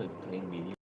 playing video.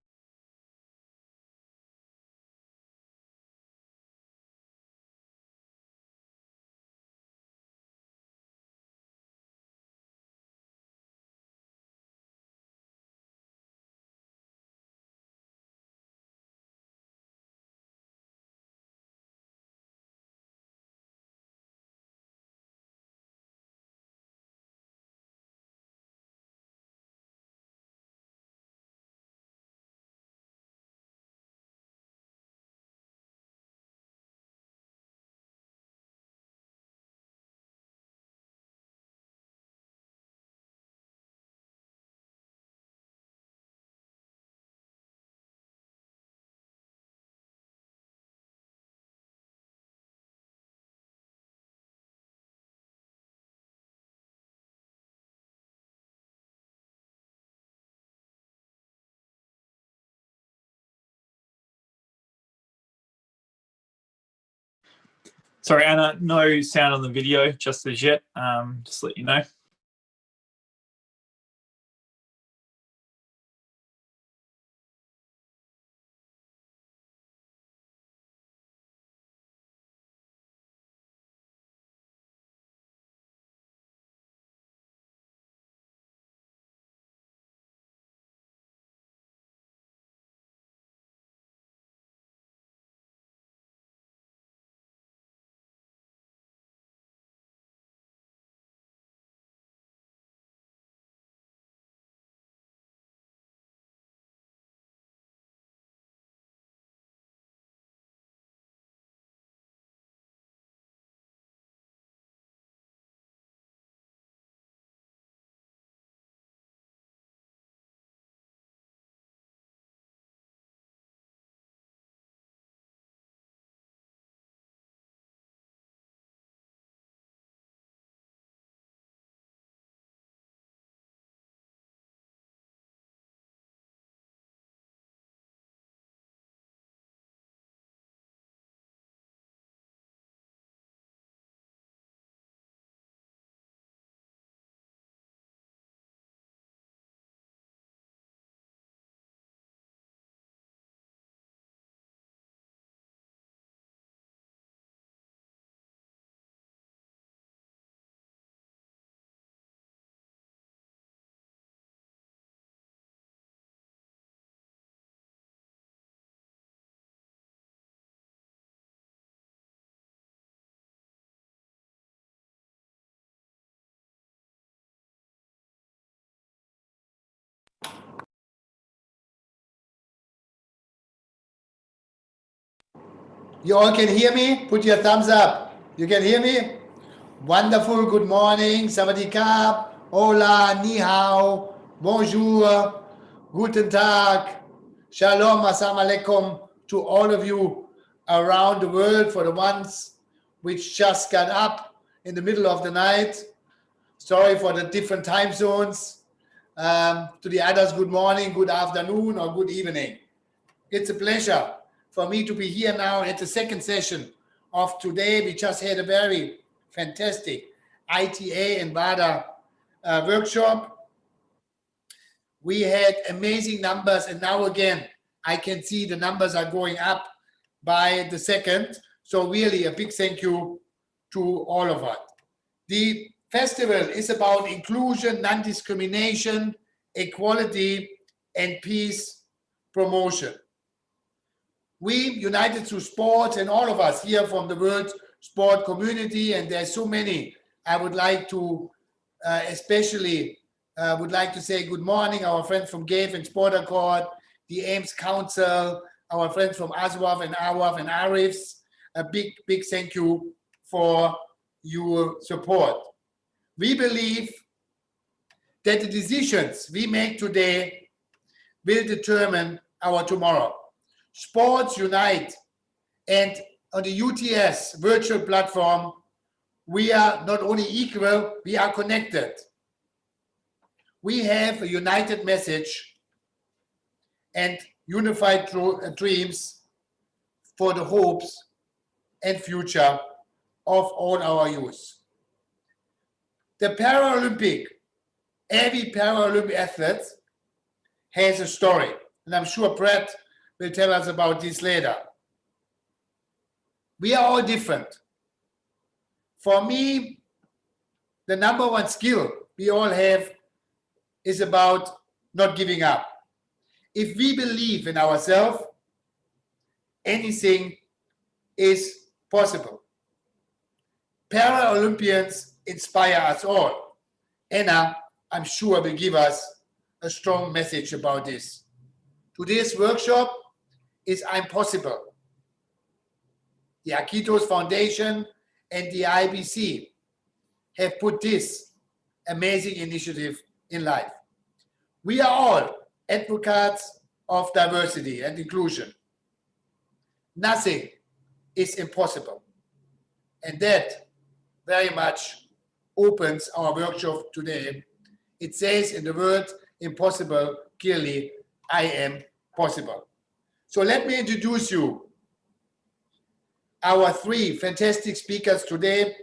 Sorry, Anna, no sound on the video just as yet. Just let you know. You all can hear me? Put your thumbs up. You can hear me? Wonderful. Good morning. Sawadee krap. Hola. Ni hao. Bonjour. Guten Tag. Shalom. Assalamu alaikum to all of you around the world. For the ones which just got up in the middle of the night. Sorry for the different time zones. To the others, good morning, good afternoon, or good evening. It's a pleasure for me to be here now at the second session of today. We just had a very fantastic ITA and WADA workshop. We had amazing numbers, and now again, I can see the numbers are going up by the second. So really a big thank you to all of us. The festival is about inclusion, non-discrimination, equality, and peace promotion. We, United Through Sport, and all of us here from the world sport community, and there's so many, I would like to especially would like to say good morning, our friends from GAVE and Sport Accord, the AIMS Council, our friends from ASWAF and AWAF and ARIFs. A big, big thank you for your support. We believe that the decisions we make today will determine our tomorrow. Sports unite, and on the UTS virtual platform, we are not only equal, we are connected. We have a united message and unified dreams for the hopes and future of all our youth. The Paralympic, every Paralympic athlete has a story. And I'm sure Brett will tell us about this later. We are all different. For me, the number one skill we all have is about not giving up. If we believe in ourselves, anything is possible. Paralympians inspire us all. Anna, I'm sure, will give us a strong message about this. Today's workshop is I'm Possible. The Akitos Foundation and the IBC have put this amazing initiative in life. We are all advocates of diversity and inclusion. Nothing is impossible. And that very much opens our workshop today. It says in the word impossible clearly, I am possible. So let me introduce you our three fantastic speakers today.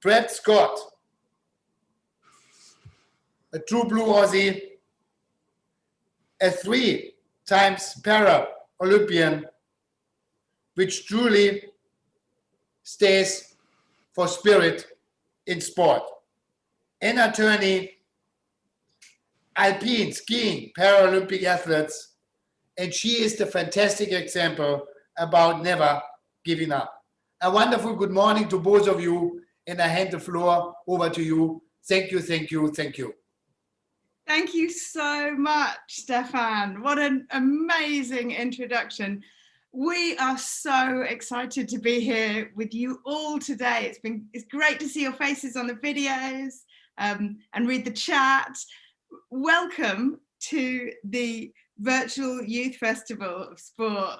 Brett Scott, a true blue Aussie, a 3 times Para-Olympian, which truly stands for spirit in sport. Anna Turney, Alpine skiing Paralympic athletes, and she is the fantastic example about never giving up. A wonderful good morning to both of you, and I hand the floor over to you. Thank you, thank you, thank you. Thank you so much, Stefan. What an amazing introduction. We are so excited to be here with you all today. It's great to see your faces on the videos and read the chat. Welcome to the Virtual Youth Festival of Sport.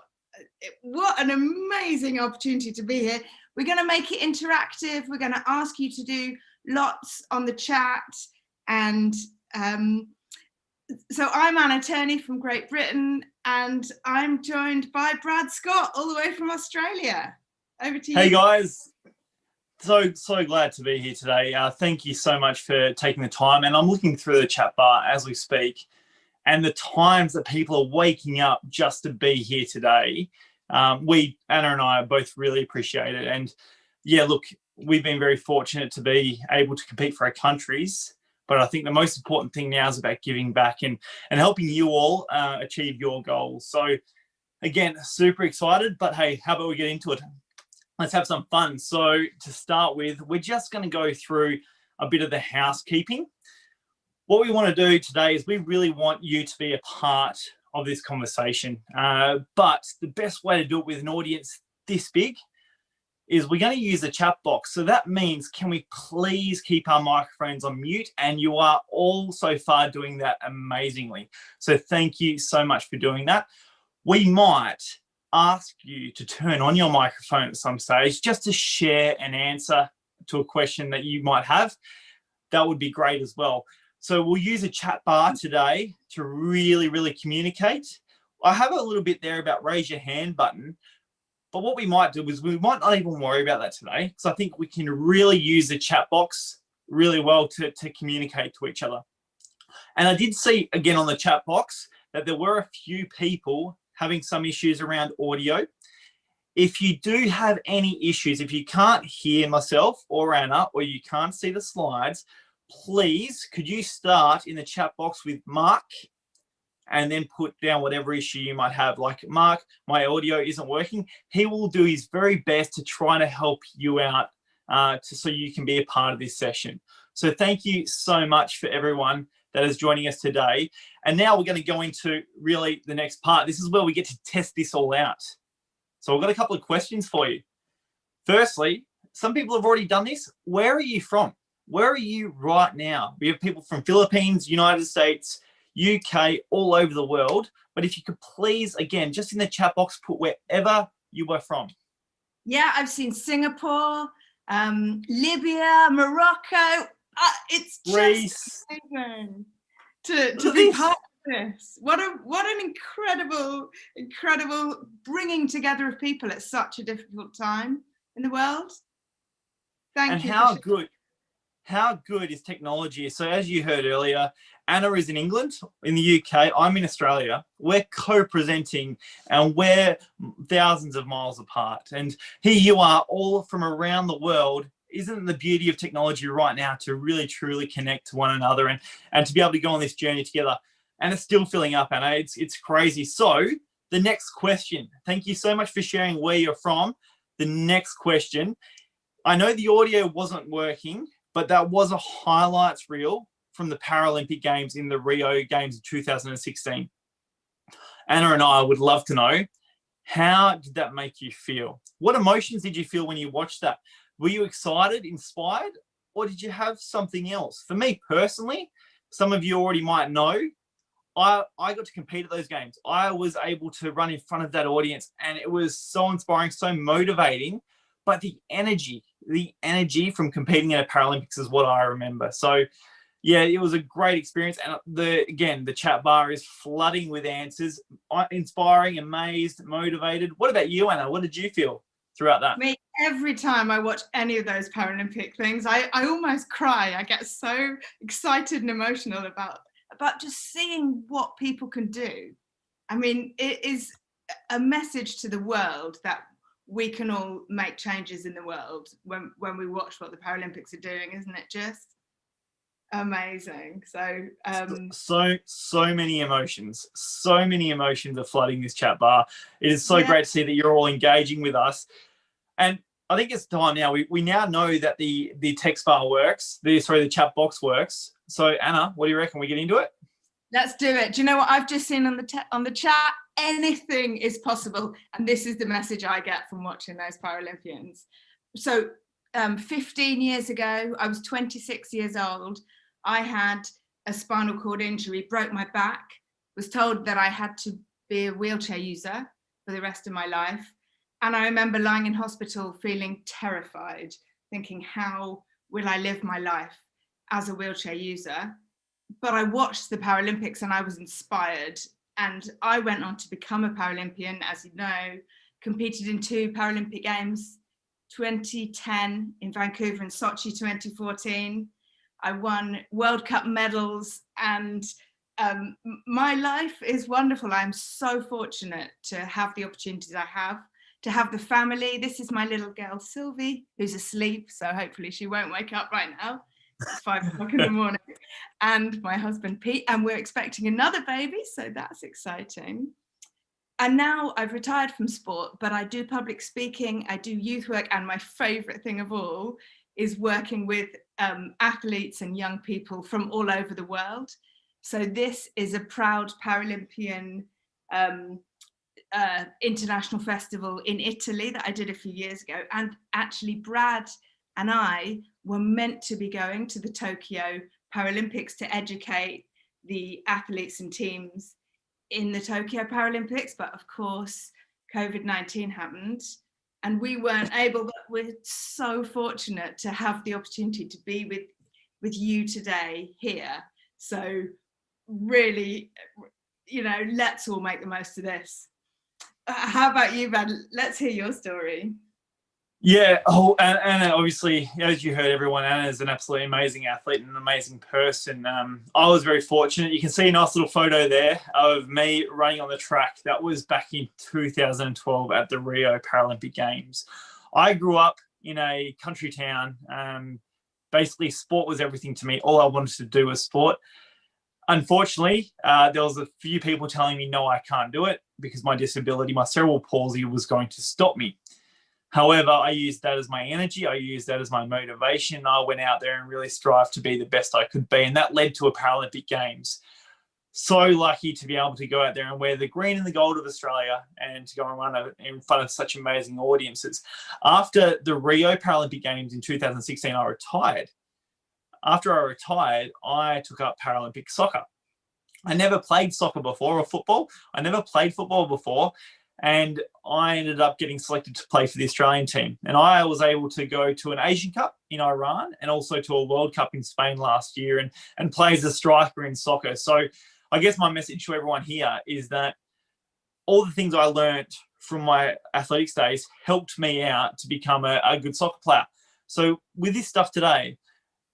What an amazing opportunity to be here. We're going to make it interactive. We're going to ask you to do lots on the chat. And so I'm Anna Turney from Great Britain, and I'm joined by Brad Scott all the way from Australia. Over to you. Hey guys, so glad to be here today. Thank you so much for taking the time, and I'm looking through the chat bar as we speak, and the times that people are waking up just to be here today. Anna and I both really appreciate it. And yeah, look, we've been very fortunate to be able to compete for our countries. But I think the most important thing now is about giving back and helping you all achieve your goals. So again, super excited, but hey, how about we get into it? Let's have some fun. So to start with, we're just going to go through a bit of the housekeeping. What we want to do today is we really want you to be a part of this conversation. But the best way to do it with an audience this big is we're going to use the chat box. So that means, can we please keep our microphones on mute? And you are all so far doing that amazingly. So thank you so much for doing that. We might ask you to turn on your microphone at some stage just to share an answer to a question that you might have. That would be great as well. So we'll use a chat bar today to really, really communicate. I have a little bit there about raise your hand button. But what we might do is we might not even worry about that today, because I think we can really use the chat box really well to communicate to each other. And I did see, again, on the chat box that there were a few people having some issues around audio. If you do have any issues, if you can't hear myself or Anna, or you can't see the slides, please, could you start in the chat box with Mark, and then put down whatever issue you might have. Like, Mark, my audio isn't working. He will do his very best to try to help you out so you can be a part of this session. So thank you so much for everyone that is joining us today. And now we're going to go into really the next part. This is where we get to test this all out. So I've got a couple of questions for you. Firstly, some people have already done this. Where are you from? Where are you right now? We have people from Philippines, United States, UK, all over the world. But if you could please, again, just in the chat box, put wherever you were from. Yeah, I've seen Singapore, Libya, Morocco. It's Greece. just amazing to be part of this. What an incredible bringing together of people at such a difficult time in the world. Thank you. And how good is technology? So as you heard earlier, Anna is in England, in the UK, I'm in Australia. We're co-presenting and we're thousands of miles apart. And here you are, all from around the world. Isn't the beauty of technology right now to really, truly connect to one another and to be able to go on this journey together? And it's still filling up, Anna. It's crazy. So the next question, thank you so much for sharing where you're from. The next question, I know the audio wasn't working, but that was a highlights reel from the Paralympic Games in the Rio Games of 2016. Anna and I would love to know, how did that make you feel? What emotions did you feel when you watched that? Were you excited, inspired, or did you have something else? For me personally, some of you already might know, I got to compete at those games. I was able to run in front of that audience, and it was so inspiring, so motivating. But the energy from competing at a Paralympics is what I remember. So yeah, it was a great experience. And the chat bar is flooding with answers, inspiring, amazed, motivated. What about you, Anna? What did you feel throughout that? Me, every time I watch any of those Paralympic things, I almost cry. I get so excited and emotional about just seeing what people can do. I mean, it is a message to the world that we can all make changes in the world when we watch what the Paralympics are doing, isn't it just amazing? So many emotions are flooding this chat bar. It is so great to see that you're all engaging with us. And I think it's time now. We now know that the text bar works. The chat box works. So Anna, what do you reckon? We get into it? Let's do it. Do you know what I've just seen on the chat? Anything is possible, and this is the message I get from watching those Paralympians. So 15 years ago, I was 26 years old. I had a spinal cord injury, broke my back, was told that I had to be a wheelchair user for the rest of my life. And I remember lying in hospital feeling terrified, thinking, how will I live my life as a wheelchair user? But I watched the Paralympics and I was inspired. And I went on to become a Paralympian, as you know, competed in 2 Paralympic Games, 2010 in Vancouver and Sochi 2014. I won World Cup medals, and my life is wonderful. I'm so fortunate to have the opportunities I have, to have the family. This is my little girl, Sylvie, who's asleep, so hopefully she won't wake up right now. It's 5 o'clock in the morning. And my husband, Pete, and we're expecting another baby, so that's exciting. And now I've retired from sport, but I do public speaking, I do youth work, and my favorite thing of all is working with athletes and young people from all over the world. So this is a proud Paralympian international festival in Italy that I did a few years ago. And actually Brad and I were meant to be going to the Tokyo Paralympics to educate the athletes and teams in the Tokyo Paralympics, but of course COVID-19 happened and we weren't able, but we're so fortunate to have the opportunity to be with you today here. So really, let's all make the most of this. How about you, Brad? Let's hear your story. Yeah. Oh, Anna, obviously, as you heard, everyone, Anna is an absolutely amazing athlete and an amazing person. I was very fortunate. You can see a nice little photo there of me running on the track. That was back in 2012 at the Rio Paralympic Games. I grew up in a country town. Basically, sport was everything to me. All I wanted to do was sport. Unfortunately, there was a few people telling me, no, I can't do it because my disability, my cerebral palsy, was going to stop me. However, I used that as my energy. I used that as my motivation. I went out there and really strived to be the best I could be. And that led to a Paralympic Games. So lucky to be able to go out there and wear the green and the gold of Australia and to go and run in front of such amazing audiences. After the Rio Paralympic Games in 2016, I retired. After I retired, I took up Paralympic soccer. I never played soccer before or football. I never played football before. And I ended up getting selected to play for the Australian team. And I was able to go to an Asian Cup in Iran and also to a World Cup in Spain last year and play as a striker in soccer. So I guess my message to everyone here is that all the things I learned from my athletics days helped me out to become a good soccer player. So with this stuff today,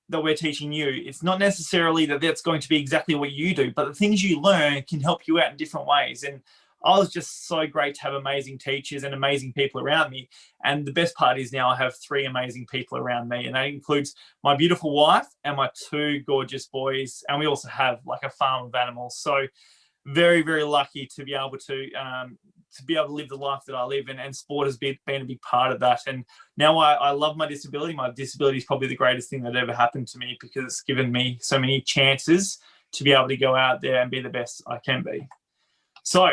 that we're teaching you, it's not necessarily that that's going to be exactly what you do, but the things you learn can help you out in different ways. And I was just so great to have amazing teachers and amazing people around me. And the best part is now I have 3 amazing people around me, and that includes my beautiful wife and my 2 gorgeous boys. And we also have like a farm of animals. So very, very lucky to be able to live the life that I live, and sport has been a big part of that. And now I love my disability. My disability is probably the greatest thing that ever happened to me, because it's given me so many chances to be able to go out there and be the best I can be. So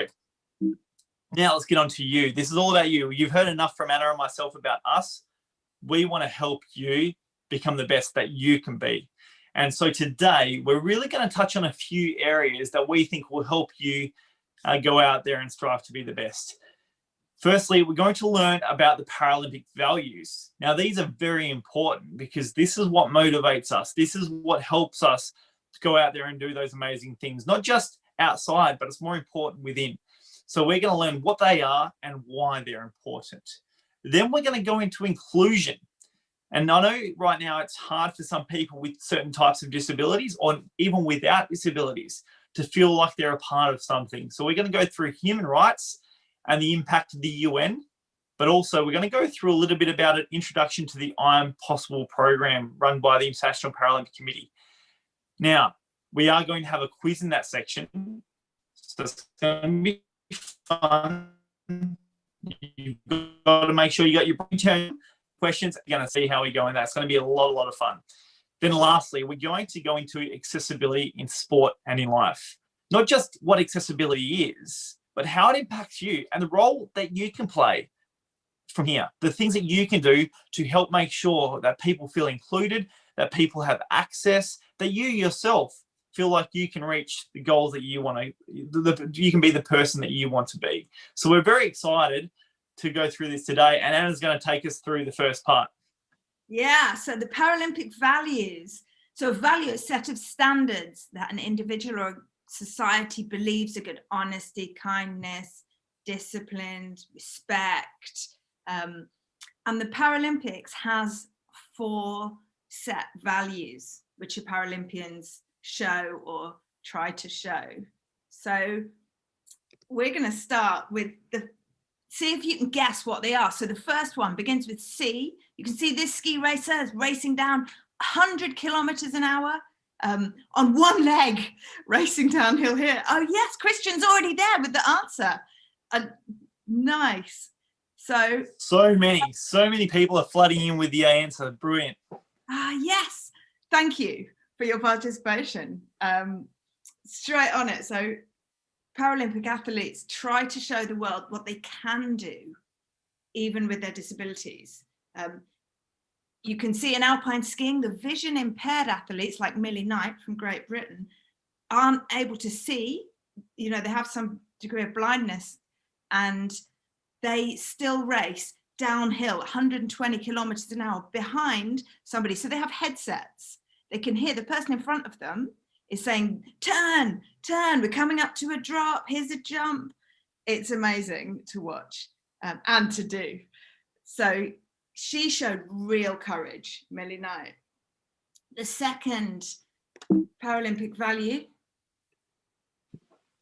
now let's get on to you. This is all about you. You've heard enough from Anna and myself about us. We want to help you become the best that you can be. And so today we're really going to touch on a few areas that we think will help you go out there and strive to be the best. Firstly, we're going to learn about the Paralympic values. Now, these are very important because this is what motivates us. This is what helps us to go out there and do those amazing things, not just outside, but it's more important within. So we're going to learn what they are and why they're important. Then we're going to go into inclusion. And I know right now it's hard for some people with certain types of disabilities, or even without disabilities, to feel like they're a part of something. So we're going to go through human rights and the impact of the UN, but also we're going to go through a little bit about an introduction to the I'm Possible program run by the International Paralympic Committee. Now, we are going to have a quiz in that section. So it's going to be fun. You've got to make sure you got your return questions. You're going to see how we go in that. It's going to be a lot of fun. Then lastly, we're going to go into accessibility in sport and in life. Not just what accessibility is, but how it impacts you and the role that you can play from here. The things that you can do to help make sure that people feel included, that people have access, that you yourself feel like you can reach the goals that you want to, you can be the person that you want to be. So we're very excited to go through this today, and Anna's going to take us through the first part. Yeah, so the Paralympic values. So a value is a set of standards that an individual or society believes are good: honesty, kindness, discipline, respect. And the Paralympics has 4 set values, which the Paralympians show or try to show. So we're going to start with see if you can guess what they are. So the first one begins with C. You can see this ski racer is racing down 100 kilometers an hour on one leg, racing downhill here. Oh yes, Christian's already there with the answer. Nice. So many people are flooding in with the answer. Brilliant. Yes, thank you for your participation. Straight on it. So Paralympic athletes try to show the world what they can do, even with their disabilities. You can see in Alpine skiing, the vision impaired athletes like Millie Knight from Great Britain aren't able to see, they have some degree of blindness, and they still race downhill 120 kilometers an hour behind somebody. So they have headsets. They can hear the person in front of them is saying, turn, we're coming up to a drop, here's a jump. It's amazing to watch and to do. So she showed real courage, Millie Knight. The second Paralympic value.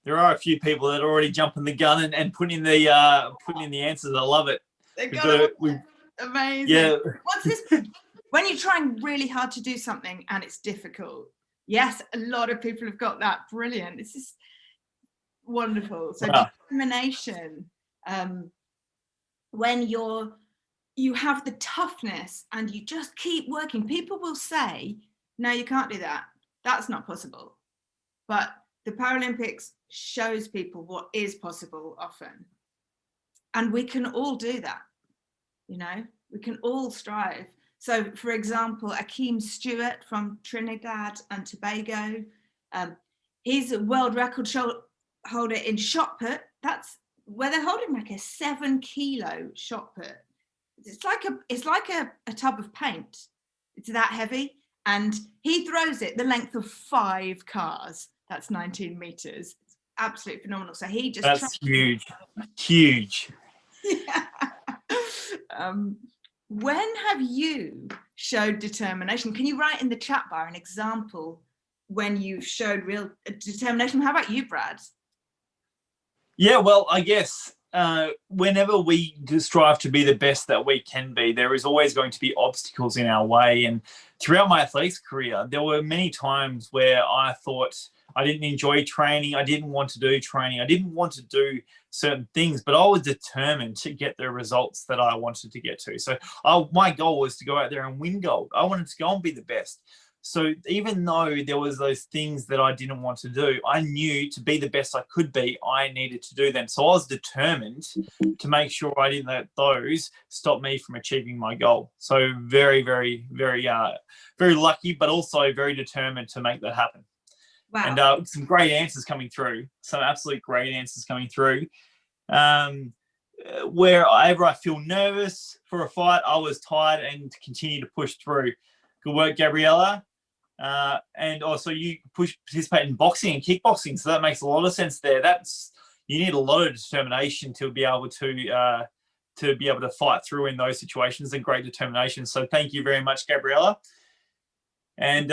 There are a few people that are already jumping the gun and putting in the answers. I love it. Amazing. Yeah. When you're trying really hard to do something and it's difficult. Yes, a lot of people have got that. Brilliant. This is wonderful. So wow. Determination. When you have the toughness and you just keep working, people will say, no, you can't do that. That's not possible. But the Paralympics shows people what is possible often. And we can all do that. We can all strive. So, for example, Akeem Stewart from Trinidad and Tobago, he's a world record holder in shot put. That's where they're holding like a 7-kilo shot put. It's like a tub of paint. It's that heavy, and he throws it the length of 5 cars. That's 19 meters. It's absolutely phenomenal. So he just that's huge. Yeah. When have you showed determination. Can you write in the chat bar an example when you showed real determination? How about you, Brad? Yeah, well, I guess whenever we strive to be the best that we can be, there is always going to be obstacles in our way. And throughout my athletics career, there were many times where I thought I didn't enjoy training. I didn't want to do training. I didn't want to do certain things, but I was determined to get the results that I wanted to get to. So my goal was to go out there and win gold. I wanted to go and be the best. So even though there was those things that I didn't want to do, I knew to be the best I could be, I needed to do them. So I was determined to make sure I didn't let those stop me from achieving my goal. So very, very, very, very lucky, but also very determined to make that happen. Wow. And some great answers coming through, some absolute great answers coming through. Wherever I feel nervous for a fight, I was tired and continue to push through. Good work, Gabriella. And also you participate in boxing and kickboxing, so that makes a lot of sense there. You need a lot of determination to be able to fight through in those situations, and great determination. So thank you very much, Gabriella. And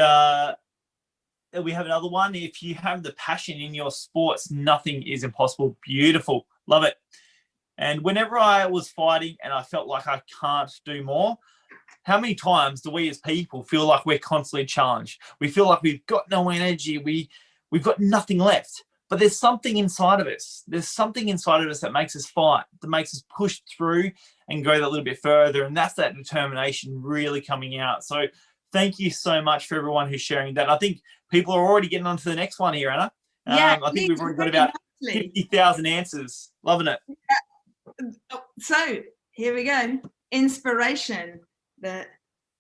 we have another one. If you have the passion in your sports, nothing is impossible. Beautiful. Love it. And whenever I was fighting and I felt like I can't do more, how many times do we as people feel like we're constantly challenged? We feel like we've got no energy. We've got nothing left. But there's something inside of us. There's something inside of us that makes us fight, that makes us push through and go that little bit further. And that's that determination really coming out. So thank you so much for everyone who's sharing that. I think people are already getting on to the next one here, Anna. Yeah, I think we've already got about 50,000 answers. Loving it. So here we go. Inspiration. The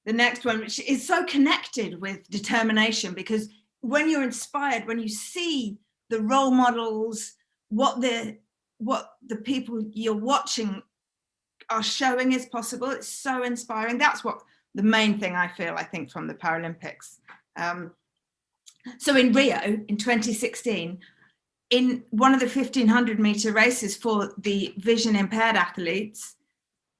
next one, which is so connected with determination, because when you're inspired, when you see the role models, what the people you're watching are showing is possible, it's so inspiring. That's what the main thing I think from the Paralympics. So in Rio in 2016, in one of the 1500 meter races for the vision impaired athletes,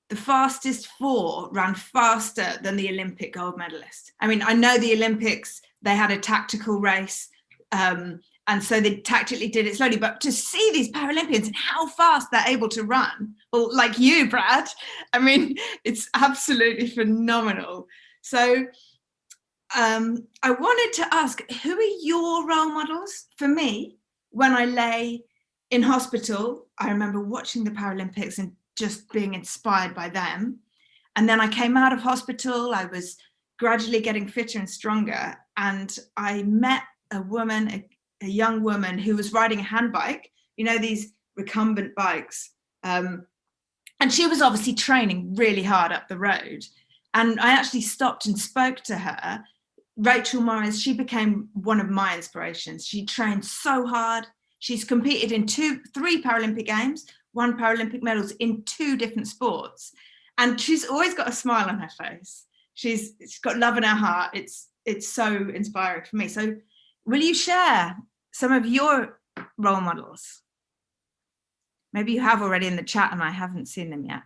the fastest four ran faster than the Olympic gold medalist. I mean, I know the Olympics, they had a tactical race, and so they tactically did it slowly, but to see these Paralympians and how fast they're able to run, well, like you, Brad, I mean, it's absolutely phenomenal. So I wanted to ask, who are your role models? For me, when I lay in hospital, I remember watching the Paralympics and just being inspired by them. And then I came out of hospital, I was gradually getting fitter and stronger. And I met a woman, a young woman who was riding a hand bike, you know, these recumbent bikes. And she was obviously training really hard up the road. And I actually stopped and spoke to her. Rachel Morris, she became one of my inspirations. She trained so hard. She's competed in 3 Paralympic Games, 1 Paralympic medals in 2 different sports. And she's always got a smile on her face. She's got love in her heart. It's so inspiring for me. So will you share some of your role models? Maybe you have already in the chat and I haven't seen them yet.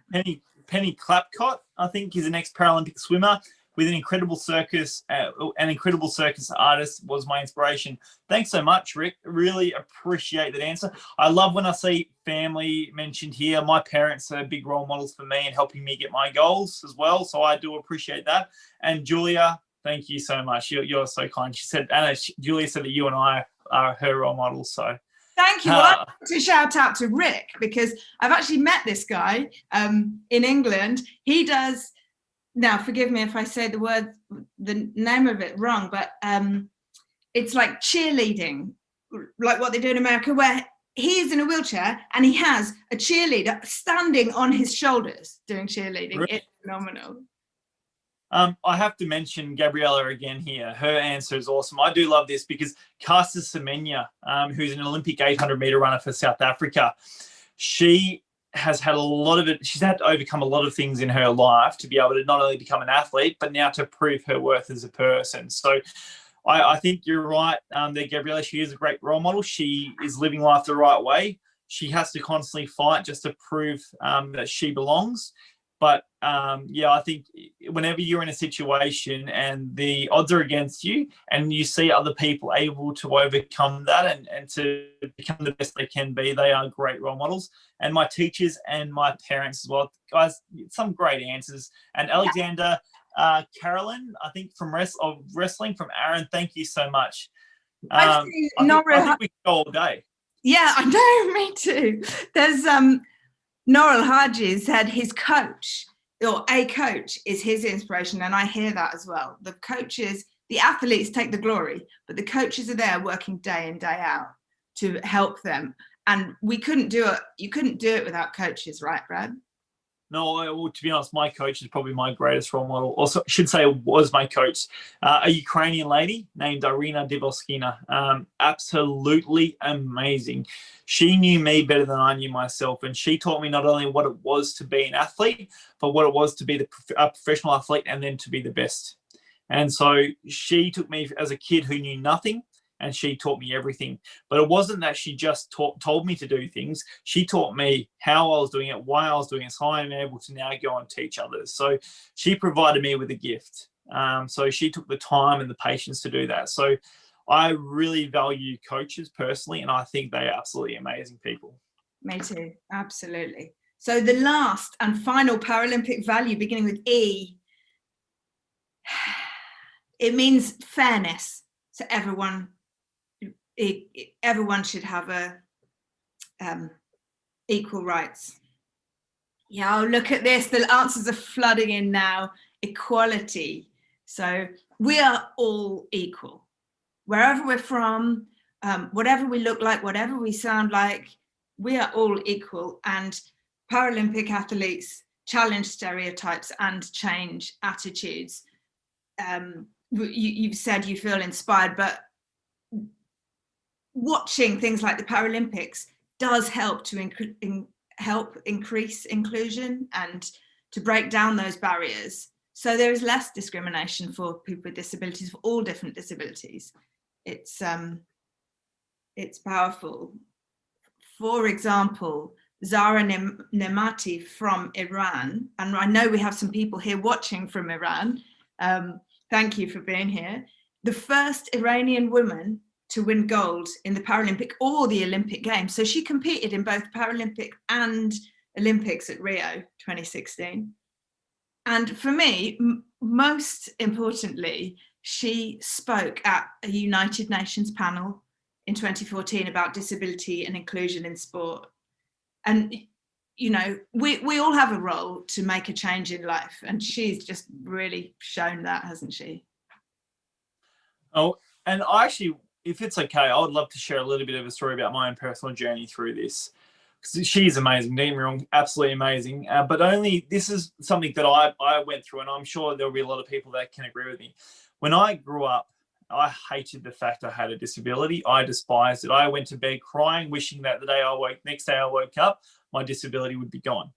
Penny Clapcott, I think, is an ex-Paralympic swimmer with an incredible circus artist, was my inspiration. Thanks so much, Rick. Really appreciate that answer. I love when I see family mentioned here. My parents are big role models for me and helping me get my goals as well. So I do appreciate that. And Julia, thank you so much. You're so kind. She said, Anna, Julia said that you and I are her role models. So thank you. Well, I want to shout out to Rick because I've actually met this guy in England. He does, now forgive me if I say the name of it wrong, but it's like cheerleading, like what they do in America, where he's in a wheelchair and he has a cheerleader standing on his shoulders doing cheerleading. Really? It's phenomenal. I have to mention Gabriella again here. Her answer is awesome. I do love this because Caster Semenya, who's an Olympic 800-meter runner for South Africa, she has had she's had to overcome a lot of things in her life to be able to not only become an athlete, but now to prove her worth as a person. So I think you're right there, Gabriella. She is a great role model. She is living life the right way. She has to constantly fight just to prove that she belongs. But yeah, I think whenever you're in a situation and the odds are against you and you see other people able to overcome that and to become the best they can be, they are great role models. And my teachers and my parents as well. Guys, some great answers. And Alexander, Carolyn, I think from wrestling from Aaron, thank you so much. I think we could go all day. Yeah, I know, me too. There's Norrell Haji said his coach or a coach is his inspiration, and I hear that as well. The coaches, the athletes take the glory, but the coaches are there working day in, day out to help them. And we couldn't do it. You couldn't do it without coaches, right, Brad? No, well, to be honest, my coach is probably my greatest role model. Also, I should say was my coach, a Ukrainian lady named Irina Divoskina. Absolutely amazing. She knew me better than I knew myself, and she taught me not only what it was to be an athlete, but what it was to be a professional athlete and then to be the best. And so she took me as a kid who knew nothing, and she taught me everything. But it wasn't that she just told me to do things. She taught me how I was doing it, why I was doing it, so I'm able to now go and teach others. So she provided me with a gift. So she took the time and the patience to do that. So I really value coaches personally, and I think they are absolutely amazing people. Me too, absolutely. So the last and final Paralympic value, beginning with E, it means fairness. So everyone should have equal rights. Yeah, oh, look at this. The answers are flooding in now. Equality. So we are all equal. Wherever we're from, whatever we look like, whatever we sound like, we are all equal. And Paralympic athletes challenge stereotypes and change attitudes. You've said you feel inspired, but watching things like the Paralympics does help to increase inclusion and to break down those barriers. So there is less discrimination for people with disabilities, for all different disabilities. It's powerful. For example, Zara Nemati from Iran, and I know we have some people here watching from Iran. Thank you for being here. The first Iranian woman to win gold in the Paralympic or the Olympic Games. So she competed in both Paralympic and Olympics at Rio 2016. And for me, most importantly, she spoke at a United Nations panel in 2014 about disability and inclusion in sport. And, you know, we all have a role to make a change in life. And she's just really shown that, hasn't she? Oh, and I actually, if it's okay, I would love to share a little bit of a story about my own personal journey through this. Because she's amazing, don't get me wrong, absolutely amazing. But only this is something that I went through, and I'm sure there'll be a lot of people that can agree with me. When I grew up, I hated the fact I had a disability. I despised it. I went to bed crying, wishing that next day I woke up, my disability would be gone.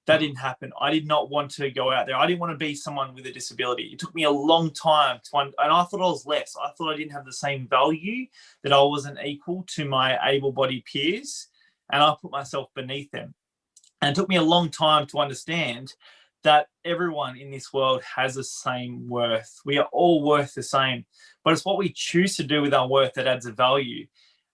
That didn't happen. I did not want to go out there. I didn't want to be someone with a disability. It took me a long time and I thought I was less. I thought I didn't have the same value, that I wasn't equal to my able-bodied peers, and I put myself beneath them. And it took me a long time to understand that everyone in this world has the same worth. We are all worth the same, but it's what we choose to do with our worth that adds a value.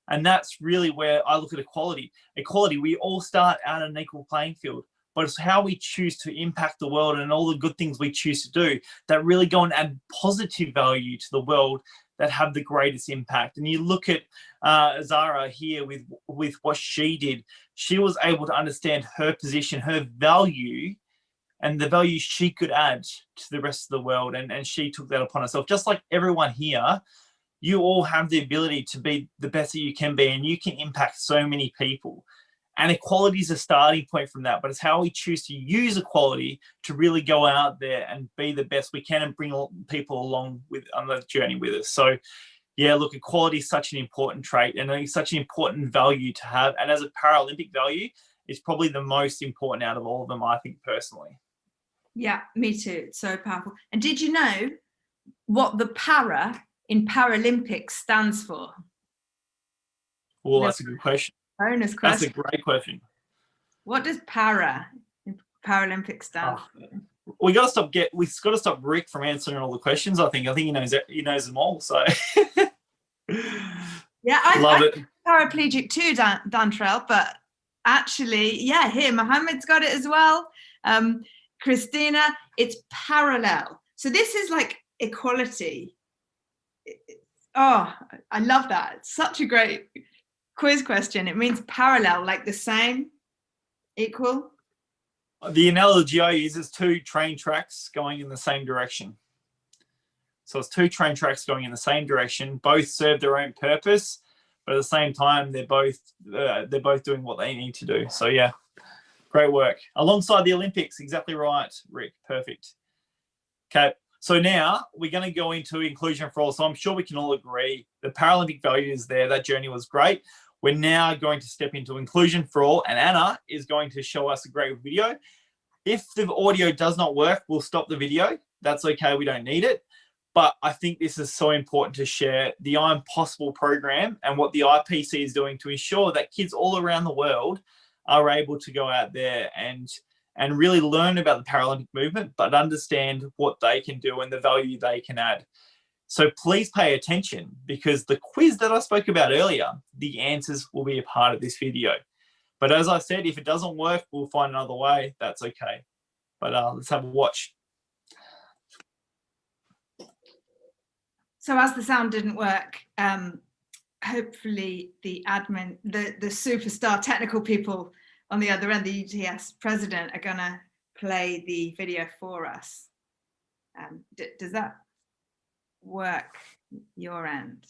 And that's really where I look at equality. Equality, we all start out on an equal playing field, but it's how we choose to impact the world and all the good things we choose to do that really go and add positive value to the world that have the greatest impact. And you look at Zara here with what she did. She was able to understand her position, her value, and the value she could add to the rest of the world. And she took that upon herself. Just like everyone here, you all have the ability to be the best that you can be, and you can impact so many people. And equality is a starting point from that, but it's how we choose to use equality to really go out there and be the best we can and bring people along on the journey with us. So yeah, look, equality is such an important trait and it's such an important value to have. And as a Paralympic value, it's probably the most important out of all of them, I think, personally. Yeah, me too. It's so powerful. And did you know what the para in Paralympics stands for? Well, that's a good question. Bonus question. That's a great question. What does para Paralympic stand? We got to stop Rick from answering all the questions. I think he knows them all. So yeah, love it. I'm paraplegic too, Dantrell, but actually, yeah, here Mohammed's got it as well. Christina, it's parallel. So this is like equality. Oh, I love that. It's such a great quiz question. It means parallel, like the same, equal. The analogy I use is two train tracks going in the same direction. So it's two train tracks going in the same direction. Both serve their own purpose, but at the same time, they're both doing what they need to do. So yeah, great work. Alongside the Olympics, exactly right, Rick. Perfect. Okay, so now we're going to go into inclusion for all. So I'm sure we can all agree the Paralympic value is there. That journey was great. We're now going to step into inclusion for all, and Anna is going to show us a great video. If the audio does not work, we'll stop the video. That's okay. We don't need it. But I think this is so important to share the I'm Possible program and what the IPC is doing to ensure that kids all around the world are able to go out there and really learn about the Paralympic movement, but understand what they can do and the value they can add. So please pay attention, because the quiz that I spoke about earlier, the answers will be a part of this video. But as I said, if it doesn't work, we'll find another way. That's okay. But let's have a watch. So as the sound didn't work, hopefully the admin, the superstar technical people on the other end, the UTS president, are going to play the video for us. Does that work your end?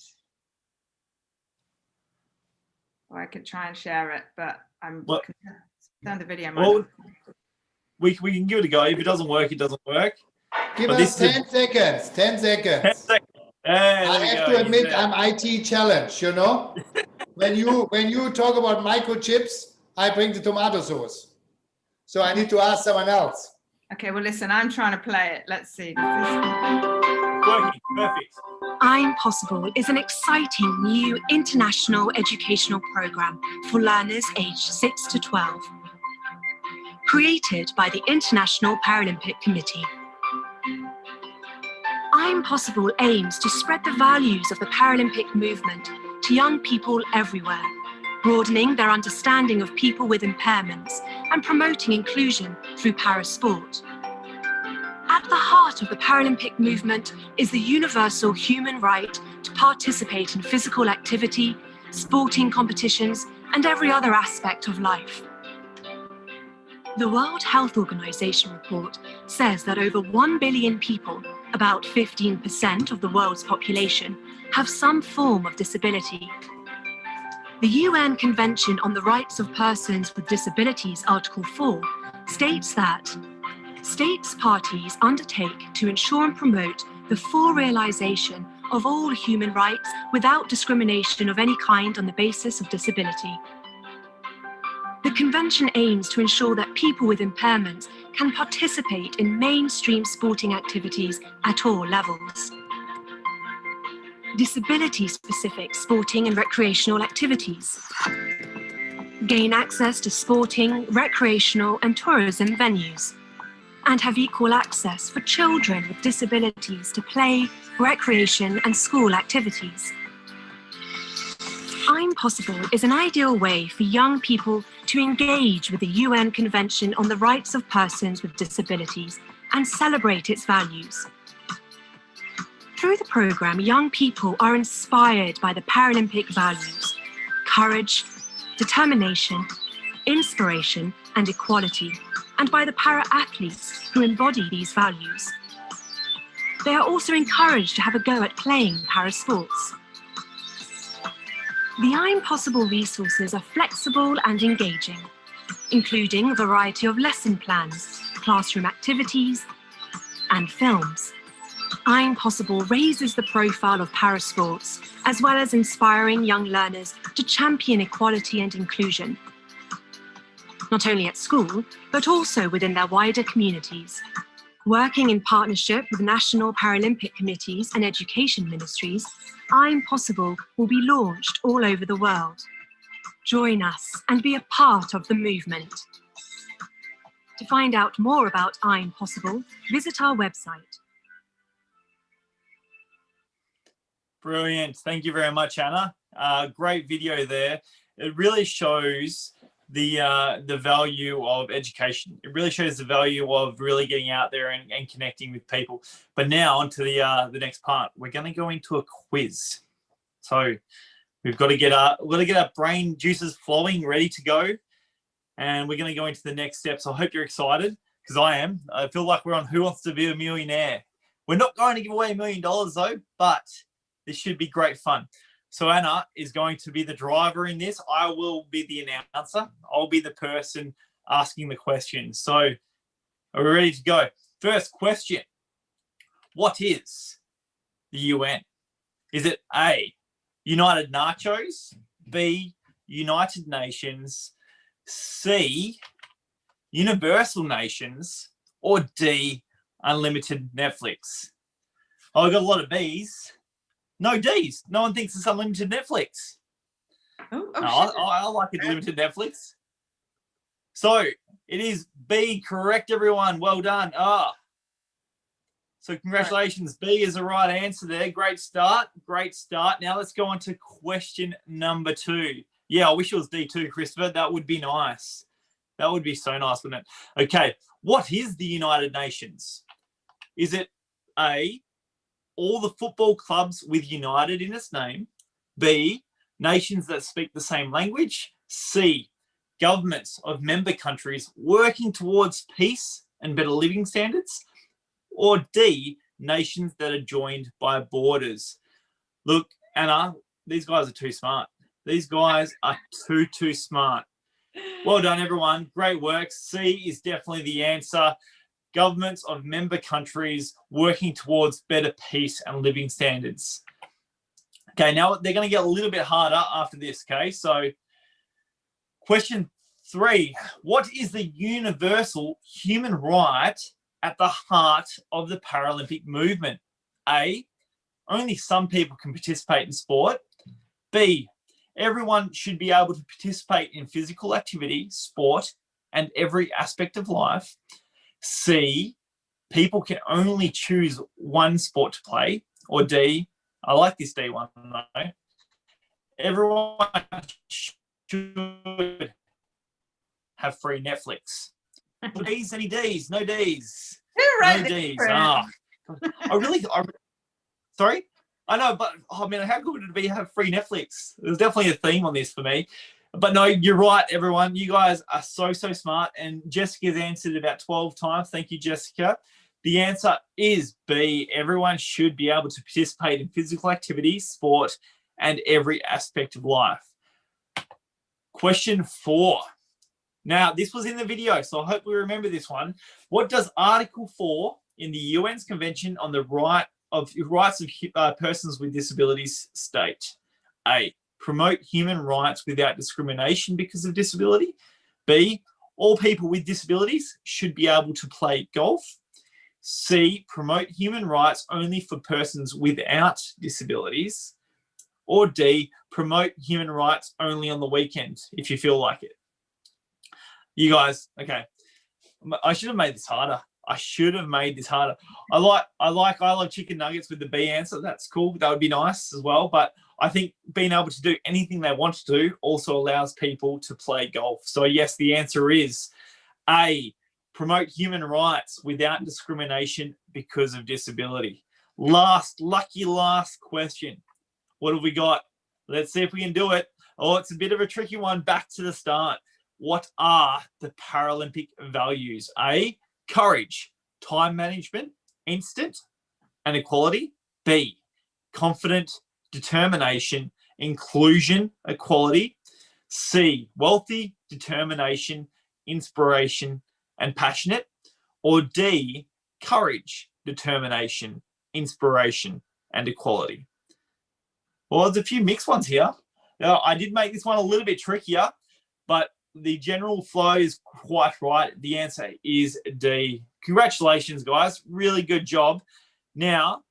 Or I could try and share it, but I'm concerned the video might not. We can give it a go. If it doesn't work, it doesn't work. Give us 10 seconds. 10 seconds. 10 seconds. I have to admit, I'm IT challenged, you know. when you talk about microchips, I bring the tomato sauce. So I need to ask someone else. Okay, well, listen, I'm trying to play it. Let's see. Working. Perfect. I'm Possible is an exciting new international educational program for learners aged 6 to 12. Created by the International Paralympic Committee. I'm Possible aims to spread the values of the Paralympic movement to young people everywhere, broadening their understanding of people with impairments and promoting inclusion through parasport. At the heart of the Paralympic movement is the universal human right to participate in physical activity, sporting competitions, and every other aspect of life. The World Health Organization report says that over 1 billion people, about 15% of the world's population, have some form of disability. The UN Convention on the Rights of Persons with Disabilities, Article 4, states that states parties undertake to ensure and promote the full realization of all human rights without discrimination of any kind on the basis of disability. The Convention aims to ensure that people with impairments can participate in mainstream sporting activities at all levels. Disability-specific sporting and recreational activities. Gain access to sporting, recreational and tourism venues. And have equal access for children with disabilities to play, recreation and school activities. I'm Possible is an ideal way for young people to engage with the UN Convention on the Rights of Persons with Disabilities and celebrate its values. Through the programme, young people are inspired by the Paralympic values: courage, determination, inspiration and equality, and by the para-athletes who embody these values. They are also encouraged to have a go at playing parasports. The I'm Possible resources are flexible and engaging, including a variety of lesson plans, classroom activities, and films. I'm Possible raises the profile of parasports, as well as inspiring young learners to champion equality and inclusion, not only at school, but also within their wider communities. Working in partnership with national Paralympic committees and education ministries, I'm Possible will be launched all over the world. Join us and be a part of the movement. To find out more about I'm Possible, visit our website. Brilliant. Thank you very much, Anna. Great video there. It really shows the value of education. It really shows the value of really getting out there and connecting with people. But now on to the next part. We're going to go into a quiz. So we've got to get our brain juices flowing, ready to go. And we're going to go into the next steps. I hope you're excited, because I am. I feel like we're on Who Wants to Be a Millionaire. We're not going to give away $1 million though, but this should be great fun. So Anna is going to be the driver in this. I will be the announcer. I'll be the person asking the questions. So are we ready to go? First question. What is the UN? Is it A, United Nachos, B, United Nations, C, Universal Nations, or D, Unlimited Netflix? Oh, I got a lot of B's. No D's. No one thinks it's unlimited Netflix. I like it, limited Netflix. So it is B, correct, everyone. Well done. So congratulations. B is the right answer there. Great start. Great start. Now let's go on to question number 2. Yeah, I wish it was D too, Christopher. That would be nice. That would be so nice, wouldn't it? Okay. What is the United Nations? Is it A, all the football clubs with United in its name, B, nations that speak the same language, C, governments of member countries working towards peace and better living standards, or D, nations that are joined by borders? Look, Anna, these guys are too smart. These guys are too smart. Well done, everyone. Great work. C is definitely the answer. Governments of member countries working towards better peace and living standards. Okay, now they're going to get a little bit harder after this, okay? So question 3, what is the universal human right at the heart of the Paralympic movement? A, only some people can participate in sport. B, everyone should be able to participate in physical activity, sport, and every aspect of life. C, people can only choose one sport to play. Or D, I like this D one though, everyone should have free Netflix. No D's, any D's? No D's. No D's. Sorry? I know, but how good would it be to have free Netflix? There's definitely a theme on this for me. But no, you're right, everyone. You guys are so smart. And Jessica's answered about 12 times. Thank you, Jessica. The answer is B. Everyone should be able to participate in physical activity, sport, and every aspect of life. Question 4. Now, this was in the video, so I hope we remember this one. What does Article 4 in the UN's Convention on the Rights of Persons with Disabilities state? A, promote human rights without discrimination because of disability. B, all people with disabilities should be able to play golf. C, promote human rights only for persons without disabilities. Or D, promote human rights only on the weekend if you feel like it. You guys, okay. I should have made this harder. I love chicken nuggets with the B answer. That's cool. That would be nice as well. But I think being able to do anything they want to do also allows people to play golf. So yes, the answer is A, promote human rights without discrimination because of disability. Lucky last question. What have we got? Let's see if we can do it. Oh, it's a bit of a tricky one. Back to the start. What are the Paralympic values? A, courage, time management, instant, and equality. B, confident, determination, inclusion, equality. C, wealthy, determination, inspiration, and passionate. Or D, courage, determination, inspiration, and equality. Well, there's a few mixed ones here. Now, I did make this one a little bit trickier, but the general flow is quite right. The answer is D. Congratulations, guys. Really good job. Now,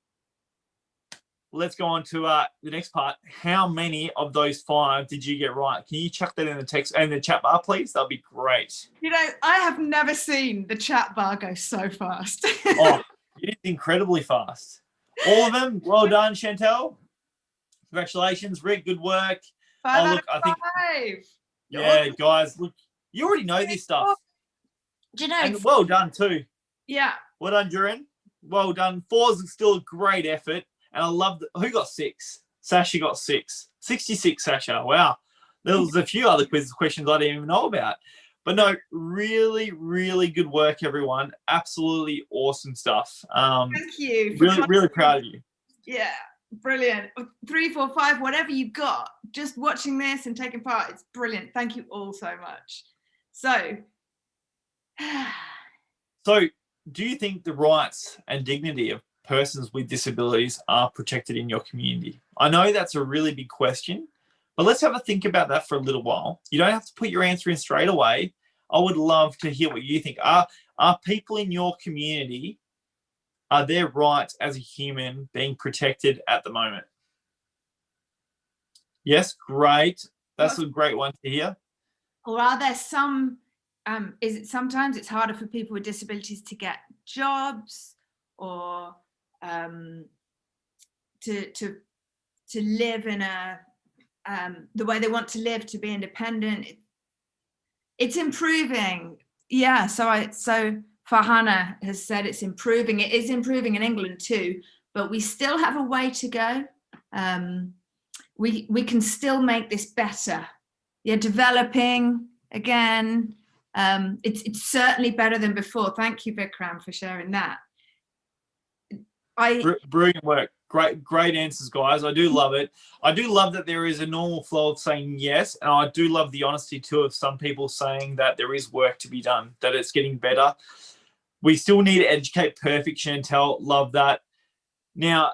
let's go on to the next part. How many of those 5 did you get right? Can you chuck that in the text and the chat bar, please? That'd be great. You know, I have never seen the chat bar go so fast. Oh, it is incredibly fast. All of them. Well done, Chantel. Congratulations, Rick. Good work. 5 out look, of I think 5. yeah, guys, look, you already know this stuff. Do you know? And well done too. Yeah. Well done, Duran. Well done. 4 is still a great effort. And I love that. Who got 6? Sasha got 6. 66, Sasha. Wow. There was a few other questions I didn't even know about. But no, really, really good work, everyone. Absolutely awesome stuff. Thank you. Really, really proud of you. Yeah, brilliant. 3, 4, 5, whatever you got, just watching this and taking part, it's brilliant. Thank you all so much. So, do you think the rights and dignity of persons with disabilities are protected in your community? I know that's a really big question, but let's have a think about that for a little while. You don't have to put your answer in straight away. I would love to hear what you think. Are people in your community, are their rights as a human being protected at the moment? Yes, great. That's a great one to hear. Or are there some, is it sometimes it's harder for people with disabilities to get jobs or to live in a, the way they want to live, to be independent? It's improving. Yeah, so Farhana has said it's improving. It is improving in England too, but we still have a way to go. We can still make this better. Yeah, developing again. It's certainly better than before. Thank you, Vikram, for sharing that. Brilliant work. Great answers, guys. I do love it. I do love that there is a normal flow of saying yes, and I do love the honesty too of some people saying that there is work to be done, that it's getting better. We still need to educate. Perfect, Chantel. Love that. Now,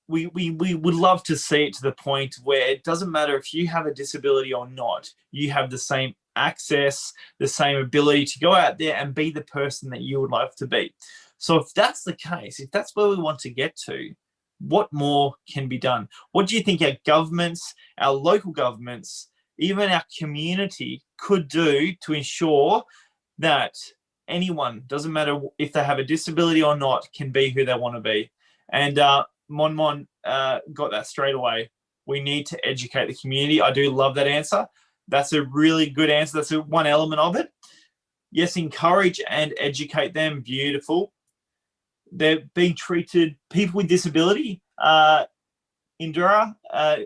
we would love to see it to the point where it doesn't matter if you have a disability or not, you have the same access, the same ability to go out there and be the person that you would love to be. So if that's the case, if that's where we want to get to, what more can be done? What do you think our governments, our local governments, even our community could do to ensure that anyone, doesn't matter if they have a disability or not, can be who they want to be? And Mon got that straight away. We need to educate the community. I do love that answer. That's a really good answer. That's one element of it. Yes, encourage and educate them. Beautiful. They're being treated, people with disability, Indira,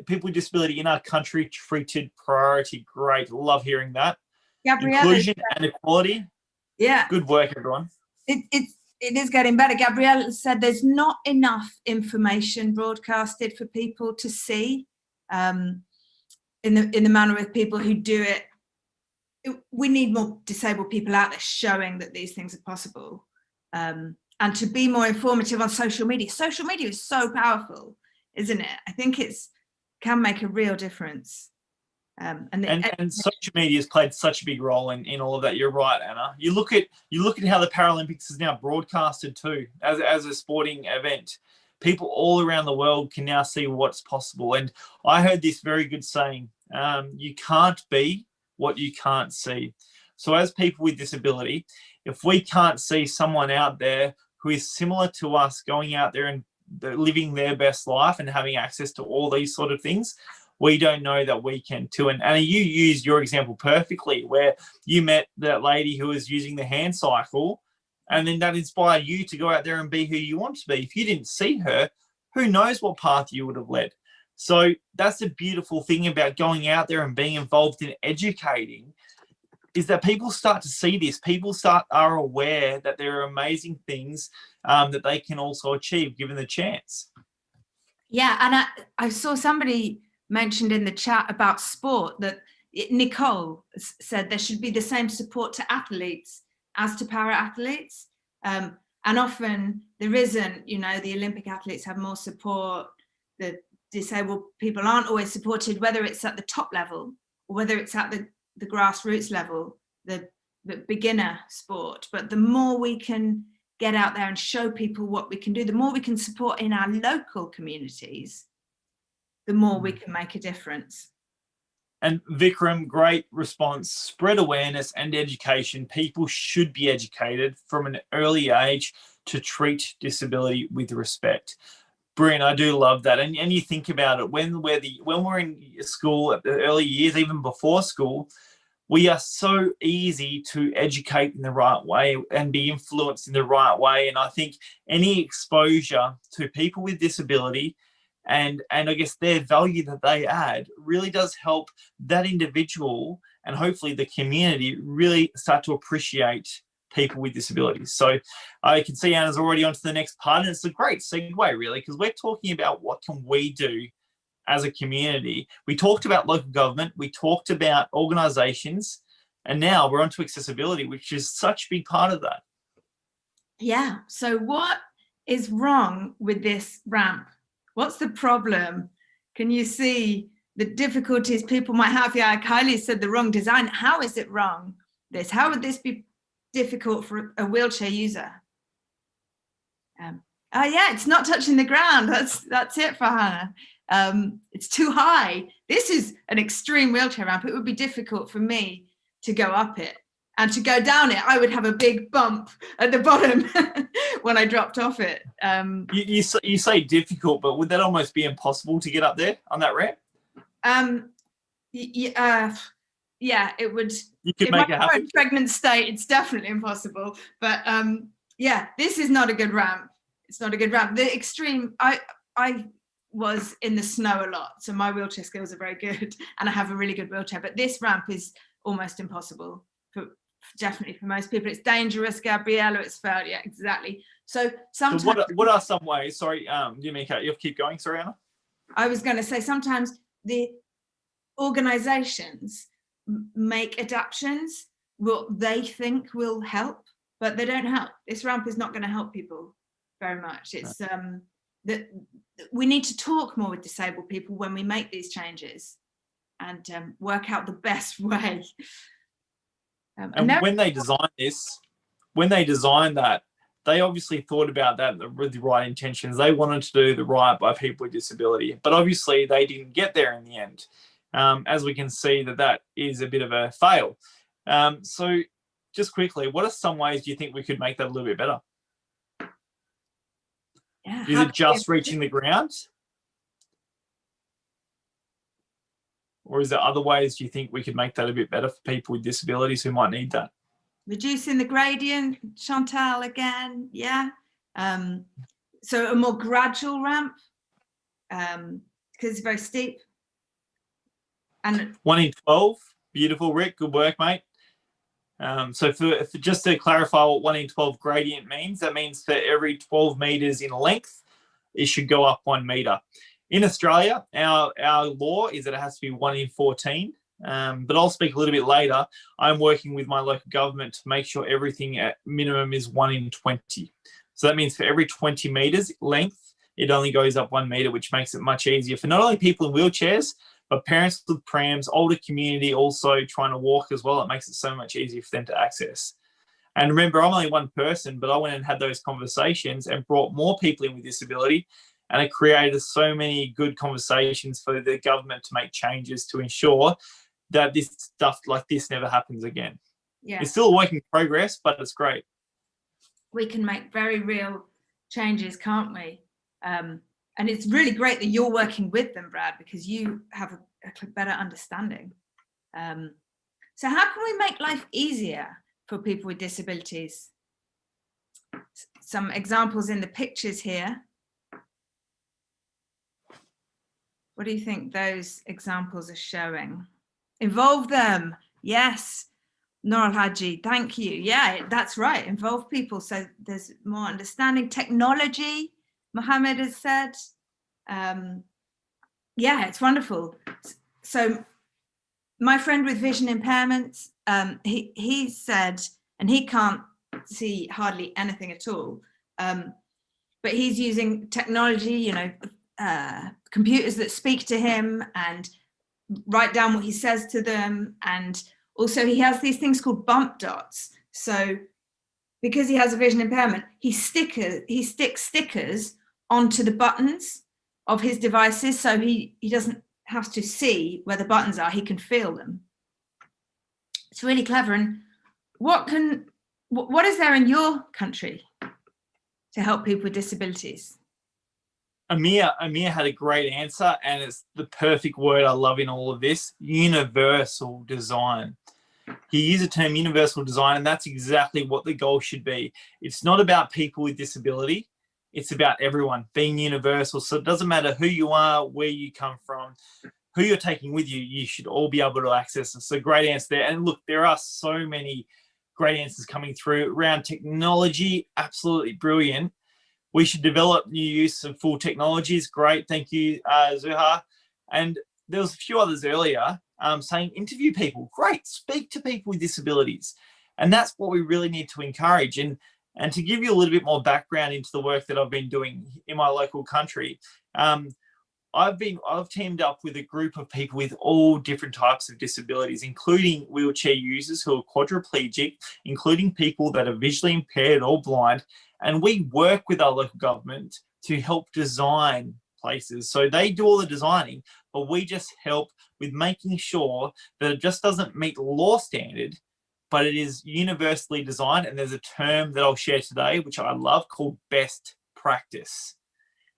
people with disability in our country treated priority. Great. Love hearing that. Gabriella, inclusion and equality. Yeah. Good work, everyone. It is getting better. Gabrielle said there's not enough information broadcasted for people to see in the manner of people who do it. We need more disabled people out there showing that these things are possible. And to be more informative on social media. Social media is so powerful, isn't it? I think can make a real difference. And social media has played such a big role in all of that. You're right, Anna. You look at how the Paralympics is now broadcasted too, as a sporting event. People all around the world can now see what's possible. And I heard this very good saying, you can't be what you can't see. So as people with disability, if we can't see someone out there who is similar to us going out there and living their best life and having access to all these sort of things, we don't know that we can too. And Anna, you used your example perfectly, where you met that lady who was using the hand cycle, and then that inspired you to go out there and be who you want to be. If you didn't see her, who knows what path you would have led. So that's the beautiful thing about going out there and being involved in educating, is that people start to see this. People are aware that there are amazing things that they can also achieve given the chance. Yeah, and I saw somebody mentioned in the chat about sport that Nicole said there should be the same support to athletes as to para-athletes. And often there isn't, the Olympic athletes have more support. The disabled people aren't always supported, whether it's at the top level or whether it's at the grassroots level, the beginner sport. But the more we can get out there and show people what we can do, the more we can support in our local communities, the more we can make a difference. And Vikram, great response. Spread awareness and education. People should be educated from an early age to treat disability with respect. Brilliant. I do love that. And you think about it, when we're in school at the early years, even before school, we are so easy to educate in the right way and be influenced in the right way. And I think any exposure to people with disability and I guess their value that they add really does help that individual and hopefully the community really start to appreciate people with disabilities. So I can see Anna's already on to the next part, and it's a great segue really, because we're talking about what can we do as a community. We talked about local government, we talked about organizations, and now we're on to accessibility, which is such a big part of that. Yeah, so what is wrong with this ramp? What's the problem? Can you see the difficulties people might have? Yeah, Kylie said the wrong design. How is it wrong? How would this be difficult for a wheelchair user? Oh yeah, it's not touching the ground. That's it for Hannah. It's too high. This is an extreme wheelchair ramp. It would be difficult for me to go up it, and to go down it, I would have a big bump at the bottom when I dropped off it. You say difficult, but would that almost be impossible to get up there on that ramp? Yeah, it would. You could make it happen. In pregnant state, it's definitely impossible. But yeah, this is not a good ramp. It's not a good ramp. The extreme. I was in the snow a lot, so my wheelchair skills are very good, and I have a really good wheelchair. But this ramp is almost impossible definitely for most people. It's dangerous, Gabriella. It's failed. Yeah, exactly. So sometimes. So what are some ways? Sorry, you keep going. Sorry, Anna. I was going to say sometimes the organisations make adaptations what they think will help, but they don't help. This ramp is not going to help people very much. It's that we need to talk more with disabled people when we make these changes, and work out the best way. And when they designed that, they obviously thought about that with the right intentions. They wanted to do the right by people with disability, but obviously they didn't get there in the end. As we can see, that is a bit of a fail. So just quickly, what are some ways do you think we could make that a little bit better? Yeah, is it just reaching the ground? Or is there other ways do you think we could make that a bit better for people with disabilities who might need that? Reducing the gradient, Chantal, again, yeah. So a more gradual ramp, because it's very steep. And 1 in 12, beautiful, Rick, good work, mate. So for just to clarify what 1 in 12 gradient means, that means for every 12 metres in length, it should go up 1 metre. In Australia, our law is that it has to be 1 in 14, but I'll speak a little bit later. I'm working with my local government to make sure everything at minimum is 1 in 20. So that means for every 20 metres length, it only goes up 1 metre, which makes it much easier for not only people in wheelchairs, but parents with prams, older community also trying to walk as well. It makes it so much easier for them to access. And remember, I'm only one person, but I went and had those conversations and brought more people in with disability. And it created so many good conversations for the government to make changes to ensure that this stuff like this never happens again. Yeah. It's still a work in progress, but it's great. We can make very real changes, can't we? And it's really great that you're working with them, Brad, because you have a better understanding. So how can we make life easier for people with disabilities? Some examples in the pictures here. What do you think those examples are showing? Involve them. Yes. Noral Haji, thank you. Yeah, that's right. Involve people so there's more understanding. Technology, Mohammed has said. Yeah, it's wonderful. So my friend with vision impairments, he said, and he can't see hardly anything at all, but he's using technology, computers that speak to him and write down what he says to them. And also he has these things called bump dots. So because he has a vision impairment, he sticks stickers onto the buttons of his devices, so he doesn't have to see where the buttons are, he can feel them. It's really clever. And what is there in your country to help people with disabilities? Amir had a great answer, and it's the perfect word I love in all of this: universal design. He used the term universal design, and that's exactly what the goal should be. It's not about people with disability. It's about everyone being universal. So it doesn't matter who you are, where you come from, who you're taking with you, you should all be able to access it. So great answer there. And look, there are so many great answers coming through around technology. Absolutely brilliant. We should develop new use of full technologies. Great. Thank you, Zuha. And there was a few others earlier saying interview people. Great. Speak to people with disabilities. And that's what we really need to encourage. And to give you a little bit more background into the work that I've been doing in my local country, I've teamed up with a group of people with all different types of disabilities, including wheelchair users who are quadriplegic, including people that are visually impaired or blind. And we work with our local government to help design places. So they do all the designing, but we just help with making sure that it just doesn't meet law standard, but it is universally designed. And there's a term that I'll share today, which I love, called best practice.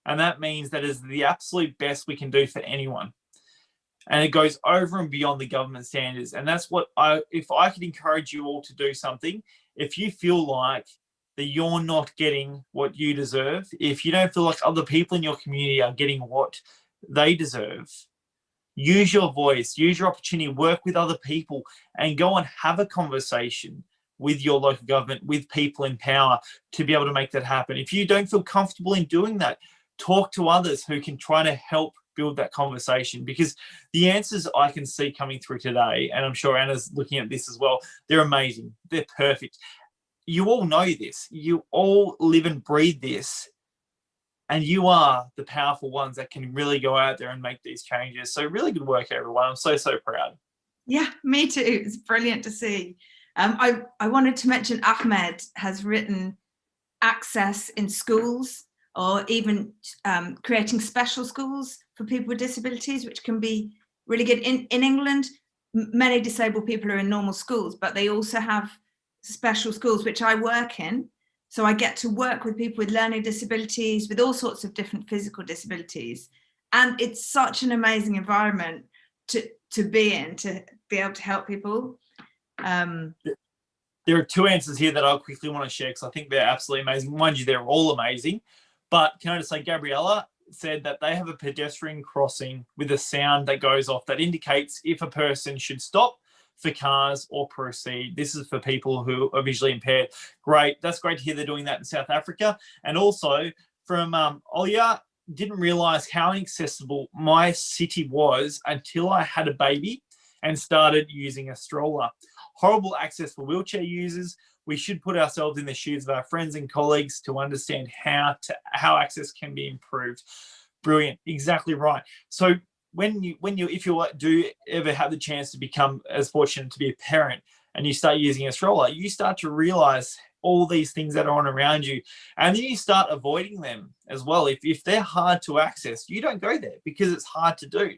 And that means that is the absolute best we can do for anyone. And it goes over and beyond the government standards. And that's what if I could encourage you all to do something, if you feel like that you're not getting what you deserve, if you don't feel like other people in your community are getting what they deserve, use your voice, use your opportunity, work with other people, and go and have a conversation with your local government, with people in power, to be able to make that happen. If you don't feel comfortable in doing that, talk to others who can try to help build that conversation, because the answers I can see coming through today, and I'm sure Anna's looking at this as well, they're amazing. They're perfect. You all know this. You all live and breathe this. And you are the powerful ones that can really go out there and make these changes. So really good work, everyone. I'm so, so proud. Yeah, me too. It's brilliant to see. I wanted to mention Ahmed has written access in schools, or even creating special schools for people with disabilities, which can be really good. In England, many disabled people are in normal schools, but they also have special schools, which I work in. So I get to work with people with learning disabilities, with all sorts of different physical disabilities. And it's such an amazing environment to be in, to be able to help people. There are two answers here that I quickly want to share, because I think they're absolutely amazing. Mind you, they're all amazing. But can I just say, Gabriella said that they have a pedestrian crossing with a sound that goes off that indicates if a person should stop for cars or proceed. This is for people who are visually impaired. Great. That's great to hear they're doing that in South Africa. And also from Olia, didn't realize how inaccessible my city was until I had a baby and started using a stroller. Horrible access for wheelchair users. We should put ourselves in the shoes of our friends and colleagues to understand how access can be improved. Brilliant. Exactly right. So if you do ever have the chance to become as fortunate to be a parent, and you start using a stroller, you start to realize all these things that are on around you, and then you start avoiding them as well. If they're hard to access, you don't go there because it's hard to do.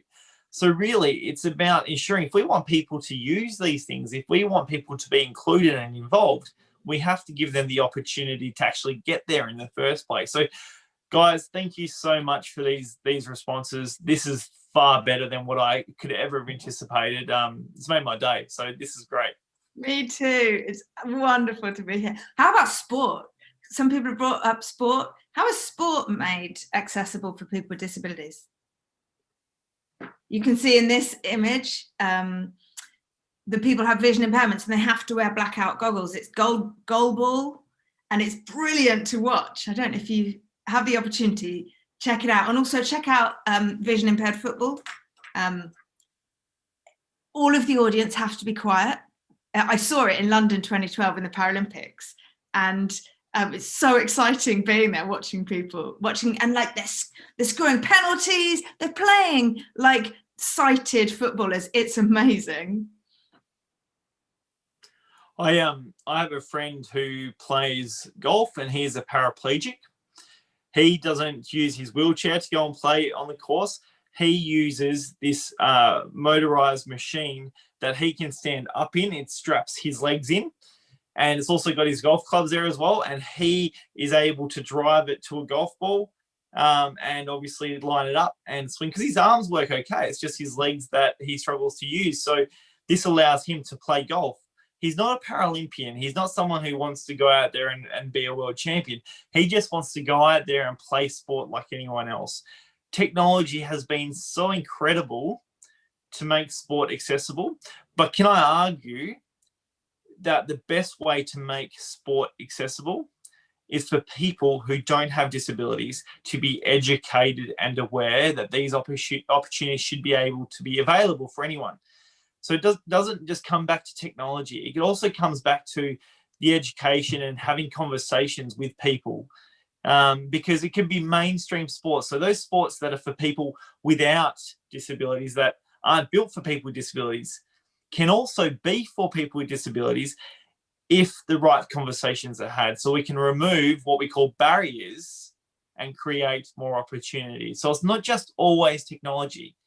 So really, it's about ensuring, if we want people to use these things, if we want people to be included and involved, we have to give them the opportunity to actually get there in the first place. So guys, thank you so much for these responses. This is far better than what I could ever have anticipated. It's made my day. So this is great. Me too. It's wonderful to be here. How about sport? Some people have brought up sport. How is sport made accessible for people with disabilities? You can see in this image, the people have vision impairments and they have to wear blackout goggles. It's goal ball, and it's brilliant to watch. I don't know if you have the opportunity, check it out. And also check out vision impaired football. All of the audience have to be quiet. I saw it in London 2012 in the Paralympics, and it's so exciting being there, watching people, and like they're scoring penalties, they're playing like sighted footballers. It's amazing. I have a friend who plays golf, and he's a paraplegic. He doesn't use his wheelchair to go and play on the course. He uses this motorized machine that he can stand up in. It straps his legs in, and it's also got his golf clubs there as well. And he is able to drive it to a golf ball, and obviously line it up and swing, because his arms work okay. It's just his legs that he struggles to use. So this allows him to play golf. He's not a Paralympian. He's not someone who wants to go out there and be a world champion. He just wants to go out there and play sport like anyone else. Technology has been so incredible to make sport accessible. But can I argue that the best way to make sport accessible is for people who don't have disabilities to be educated and aware that these opportunities should be able to be available for anyone. So it doesn't just come back to technology. It also comes back to the education and having conversations with people, because it can be mainstream sports. So those sports that are for people without disabilities, that aren't built for people with disabilities, can also be for people with disabilities if the right conversations are had. So we can remove what we call barriers and create more opportunities. So it's not just always technology.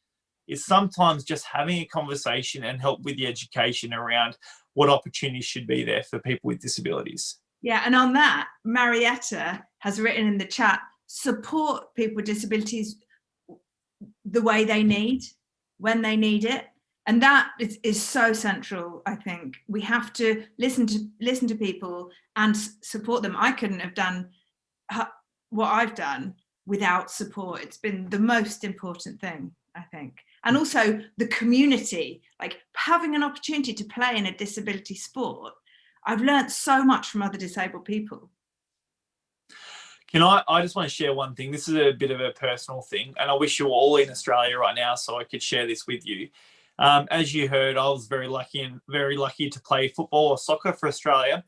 Is sometimes just having a conversation and help with the education around what opportunities should be there for people with disabilities. Yeah, and on that, Marietta has written in the chat, support people with disabilities the way they need, when they need it. And that is so central, I think. We have to listen to people and support them. I couldn't have done what I've done without support. It's been the most important thing, I think. And also the community, like having an opportunity to play in a disability sport. I've learned so much from other disabled people. I just want to share one thing. This is a bit of a personal thing, and I wish you were all in Australia right now so I could share this with you. As you heard, I was very lucky to play football or soccer for Australia.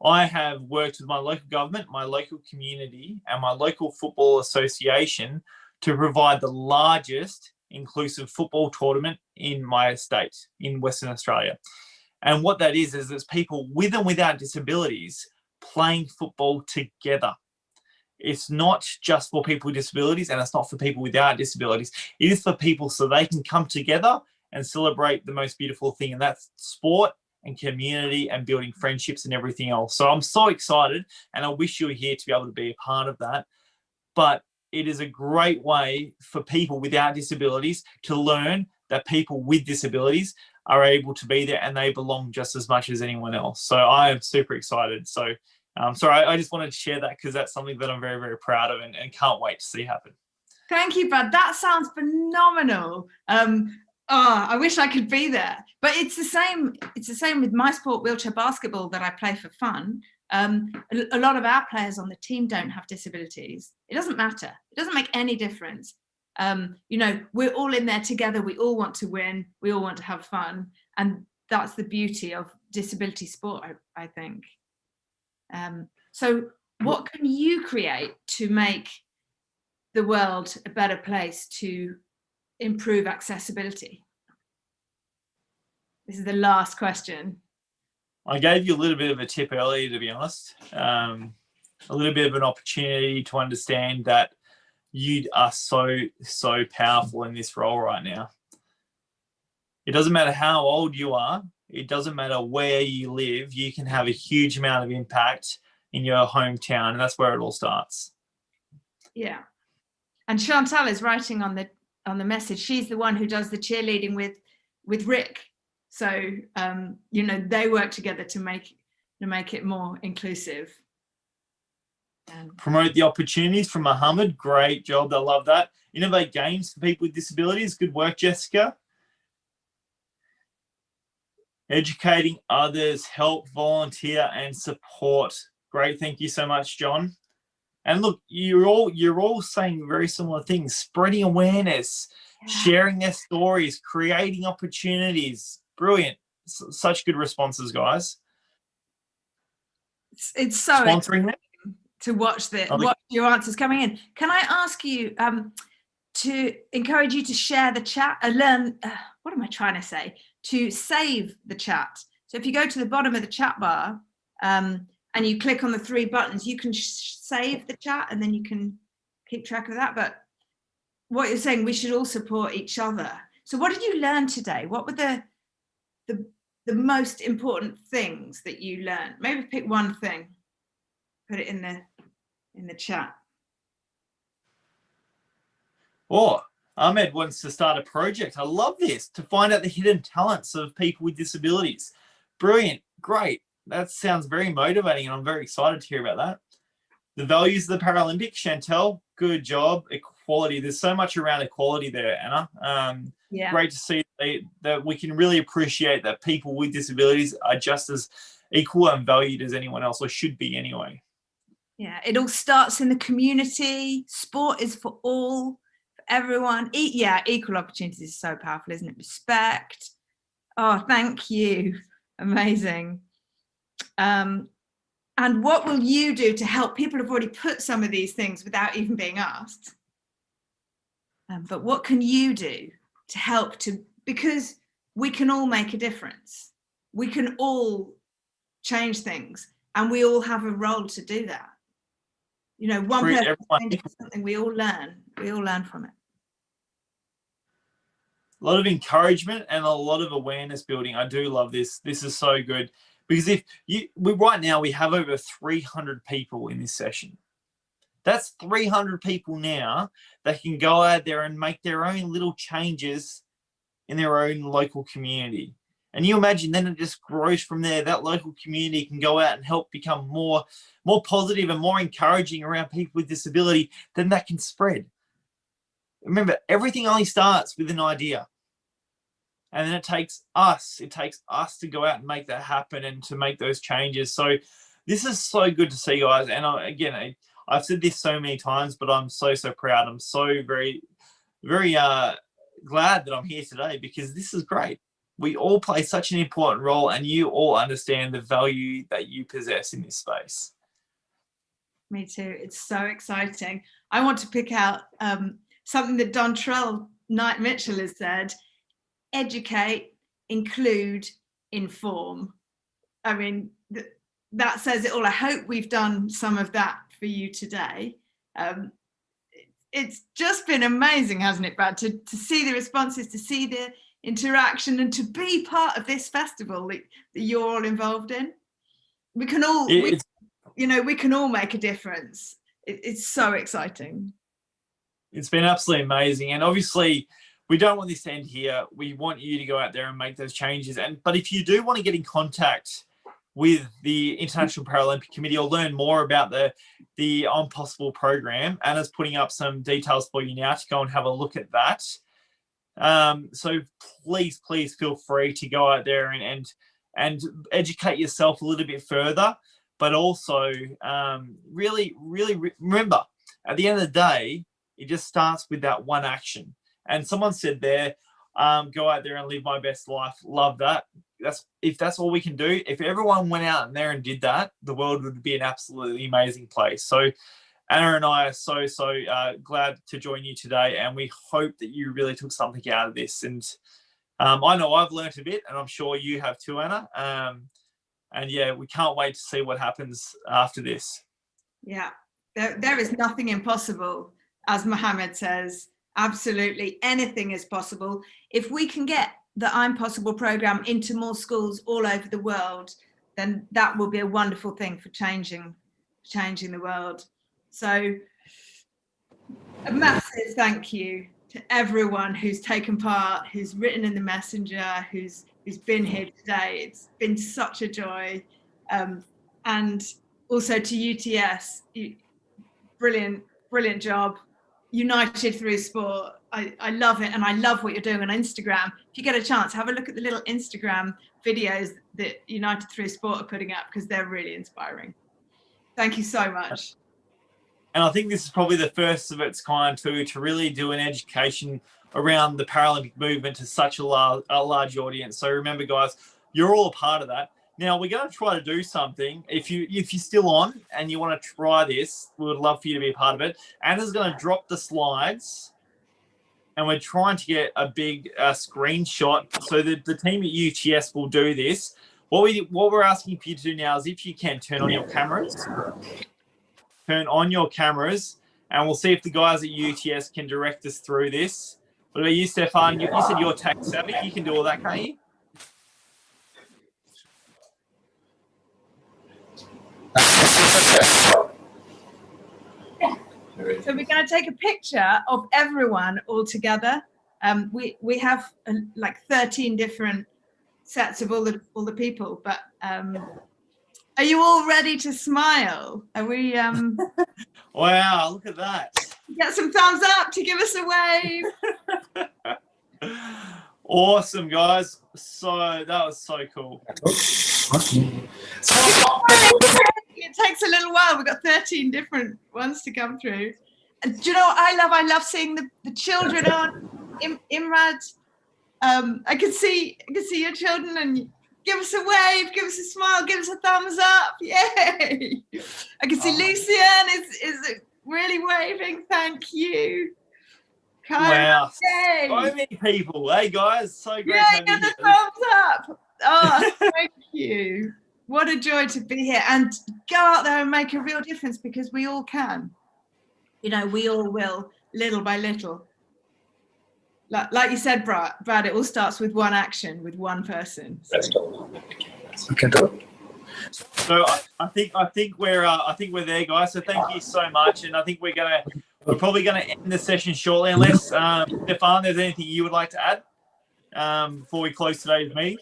I have worked with my local government, my local community, and my local football association to provide the largest inclusive football tournament in my state, in Western Australia. And what that is it's people with and without disabilities playing football together. It's not just for people with disabilities, and it's not for people without disabilities. It is for people so they can come together and celebrate the most beautiful thing, and that's sport and community and building friendships and everything else. So I'm so excited, and I wish you were here to be able to be a part of that. But it is a great way for people without disabilities to learn that people with disabilities are able to be there and they belong just as much as anyone else. So I am super excited. So sorry, I just wanted to share that because that's something that I'm very, very proud of and can't wait to see happen. Thank you, Brad. That sounds phenomenal. I wish I could be there. But it's the same. It's the same with my sport, wheelchair basketball, that I play for fun. A lot of our players on the team don't have disabilities. It doesn't matter. It doesn't make any difference. We're all in there together. We all want to win. We all want to have fun. And that's the beauty of disability sport, I think. So what can you create to make the world a better place to improve accessibility? This is the last question. I gave you a little bit of a tip earlier, to be honest. A little bit of an opportunity to understand that you are so powerful in this role right now. It doesn't matter how old you are. It doesn't matter where you live. You can have a huge amount of impact in your hometown, and that's where it all starts. Yeah. And Chantal is writing on the message. She's the one who does the cheerleading with Rick. So they work together to make it more inclusive. Promote the opportunities from Mohammed. Great job. I love that. Innovate games for people with disabilities. Good work, Jessica. Educating others, help, volunteer, and support. Great. Thank you so much, John. And look, you're all saying very similar things. Spreading awareness, sharing their stories, creating opportunities. Brilliant. Such good responses, guys. It's so sponsoring them to watch your answers coming in. Can I ask you to encourage you to share the chat and learn, what am I trying to say? To save the chat So if you go to the bottom of the chat bar and you click on the 3 buttons, you can save the chat and then you can keep track of that. But what you're saying, we should all support each other. So what did you learn today? What were the most important things that you learned? Maybe pick one thing, put it in the chat. Oh, Ahmed wants to start a project. I love this, to find out the hidden talents of people with disabilities. Brilliant, great. That sounds very motivating, and I'm very excited to hear about that. The values of the Paralympic, Chantel, good job. Equality, there's so much around equality there, Anna. Yeah. Great to see that we can really appreciate that people with disabilities are just as equal and valued as anyone else, or should be anyway. Yeah, it all starts in the community. Sport is for all, for everyone. Equal opportunities is so powerful, isn't it? Respect. Oh, thank you. Amazing. And what will you do to help? People have already put some of these things without even being asked. But what can you do to help because we can all make a difference. We can all change things, and we all have a role to do that. You know, one person changes something, we all learn from it. A lot of encouragement and a lot of awareness building. I do love this. This is so good, because right now we have over 300 people in this session. That's 300 people now that can go out there and make their own little changes in their own local community. And you imagine then it just grows from there. That local community can go out and help become more positive and more encouraging around people with disability. Then that can spread. Remember, everything only starts with an idea. And then it takes us to go out and make that happen and to make those changes. So this is so good to see, guys. And I've said this so many times, but I'm so proud. I'm so very, very glad that I'm here today, because this is great. We all play such an important role, and you all understand the value that you possess in this space. Me too. It's so exciting. I want to pick out something that Dontrell Knight Mitchell has said: educate, include, inform. I mean, that says it all. I hope we've done some of that for you today. It's just been amazing, hasn't it, Brad, to see the responses, to see the interaction, and to be part of this festival that you're all involved in. We can all, we can all make a difference. It's so exciting. It's been absolutely amazing. And obviously, we don't want this to end here. We want you to go out there and make those changes. But if you do want to get in contact with the International Paralympic Committee or learn more about the On Possible program, Anna's putting up some details for you now to go and have a look at that. So please feel free to go out there and educate yourself a little bit further, but also really remember, at the end of the day, it just starts with that one action. And someone said there, go out there and live my best life. Love that. If that's all we can do, if everyone went out there and did that, the world would be an absolutely amazing place. So Anna and I are so glad to join you today, and we hope that you really took something out of this. And I know I've learnt a bit, and I'm sure you have too, Anna. And yeah, we can't wait to see what happens after this. Yeah, there is nothing impossible, as Mohammed says. Absolutely anything is possible. If we can get the I'm Possible program into more schools all over the world, then that will be a wonderful thing for changing the world. So a massive thank you to everyone who's taken part, who's written in the messenger, who's been here today. It's been such a joy. And also to UTS, brilliant job. United through sport. I love it, and I love what you're doing on Instagram. If you get a chance, have a look at the little Instagram videos that United Through Sport are putting up, because they're really inspiring. Thank you so much. And I think this is probably the first of its kind too, to really do an education around the Paralympic movement to such a large audience. So remember, guys, you're all a part of that. Now, we're going to try to do something. If you're still on and you want to try this, we would love for you to be a part of it. Anna's going to drop the slides, and we're trying to get a big screenshot so that the team at UTS will do this. What we're asking for you to do now is, if you can, turn on your cameras. Turn on your cameras, and we'll see if the guys at UTS can direct us through this. What about you, Stefan? You said you're tech savvy. You can do all that, can't you? So we're going to take a picture of everyone all together. We have like 13 different sets of all the people, but are you all ready to smile? Are we? Wow, look at that! Get some thumbs up to give us a wave. Awesome, guys. That was so cool. It takes a little while. We've got 13 different ones to come through. And do you know what I love? I love seeing the children on Imrad. I can see your children, and give us a wave, give us a smile, give us a thumbs up. Yay! I can see Lucian is really waving. Thank you. Wow, Yay. so many people. Hey guys, so great. Yeah, get the thumbs up. Oh, thank you. What a joy to be here, and go out there and make a real difference, because we all can. You know, we all will, little by little. Like you said, Brad, it all starts with one action, with one person. So I think we're there, guys. So thank you so much, and I think we're probably gonna end the session shortly, unless Stefan, there's anything you would like to add before we close today's meeting.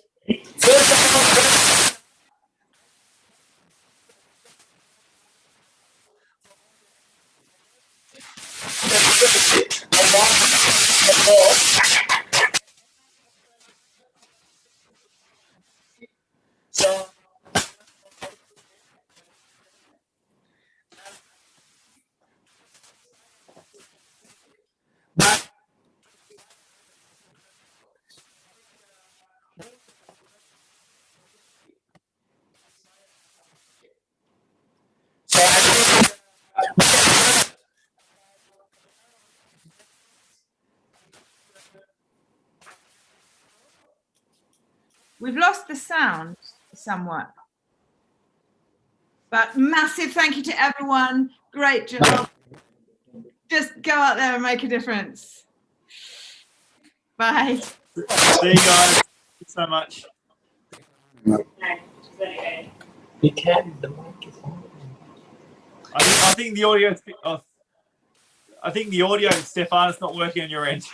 We've lost the sound somewhat. But massive thank you to everyone. Great job. Just go out there and make a difference. Bye. See you guys. Thank you so much. We can. The mic is on. I think the audio. I think the audio, Stefan, is not working on your end.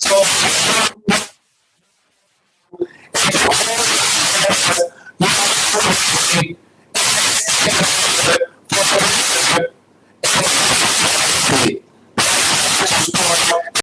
So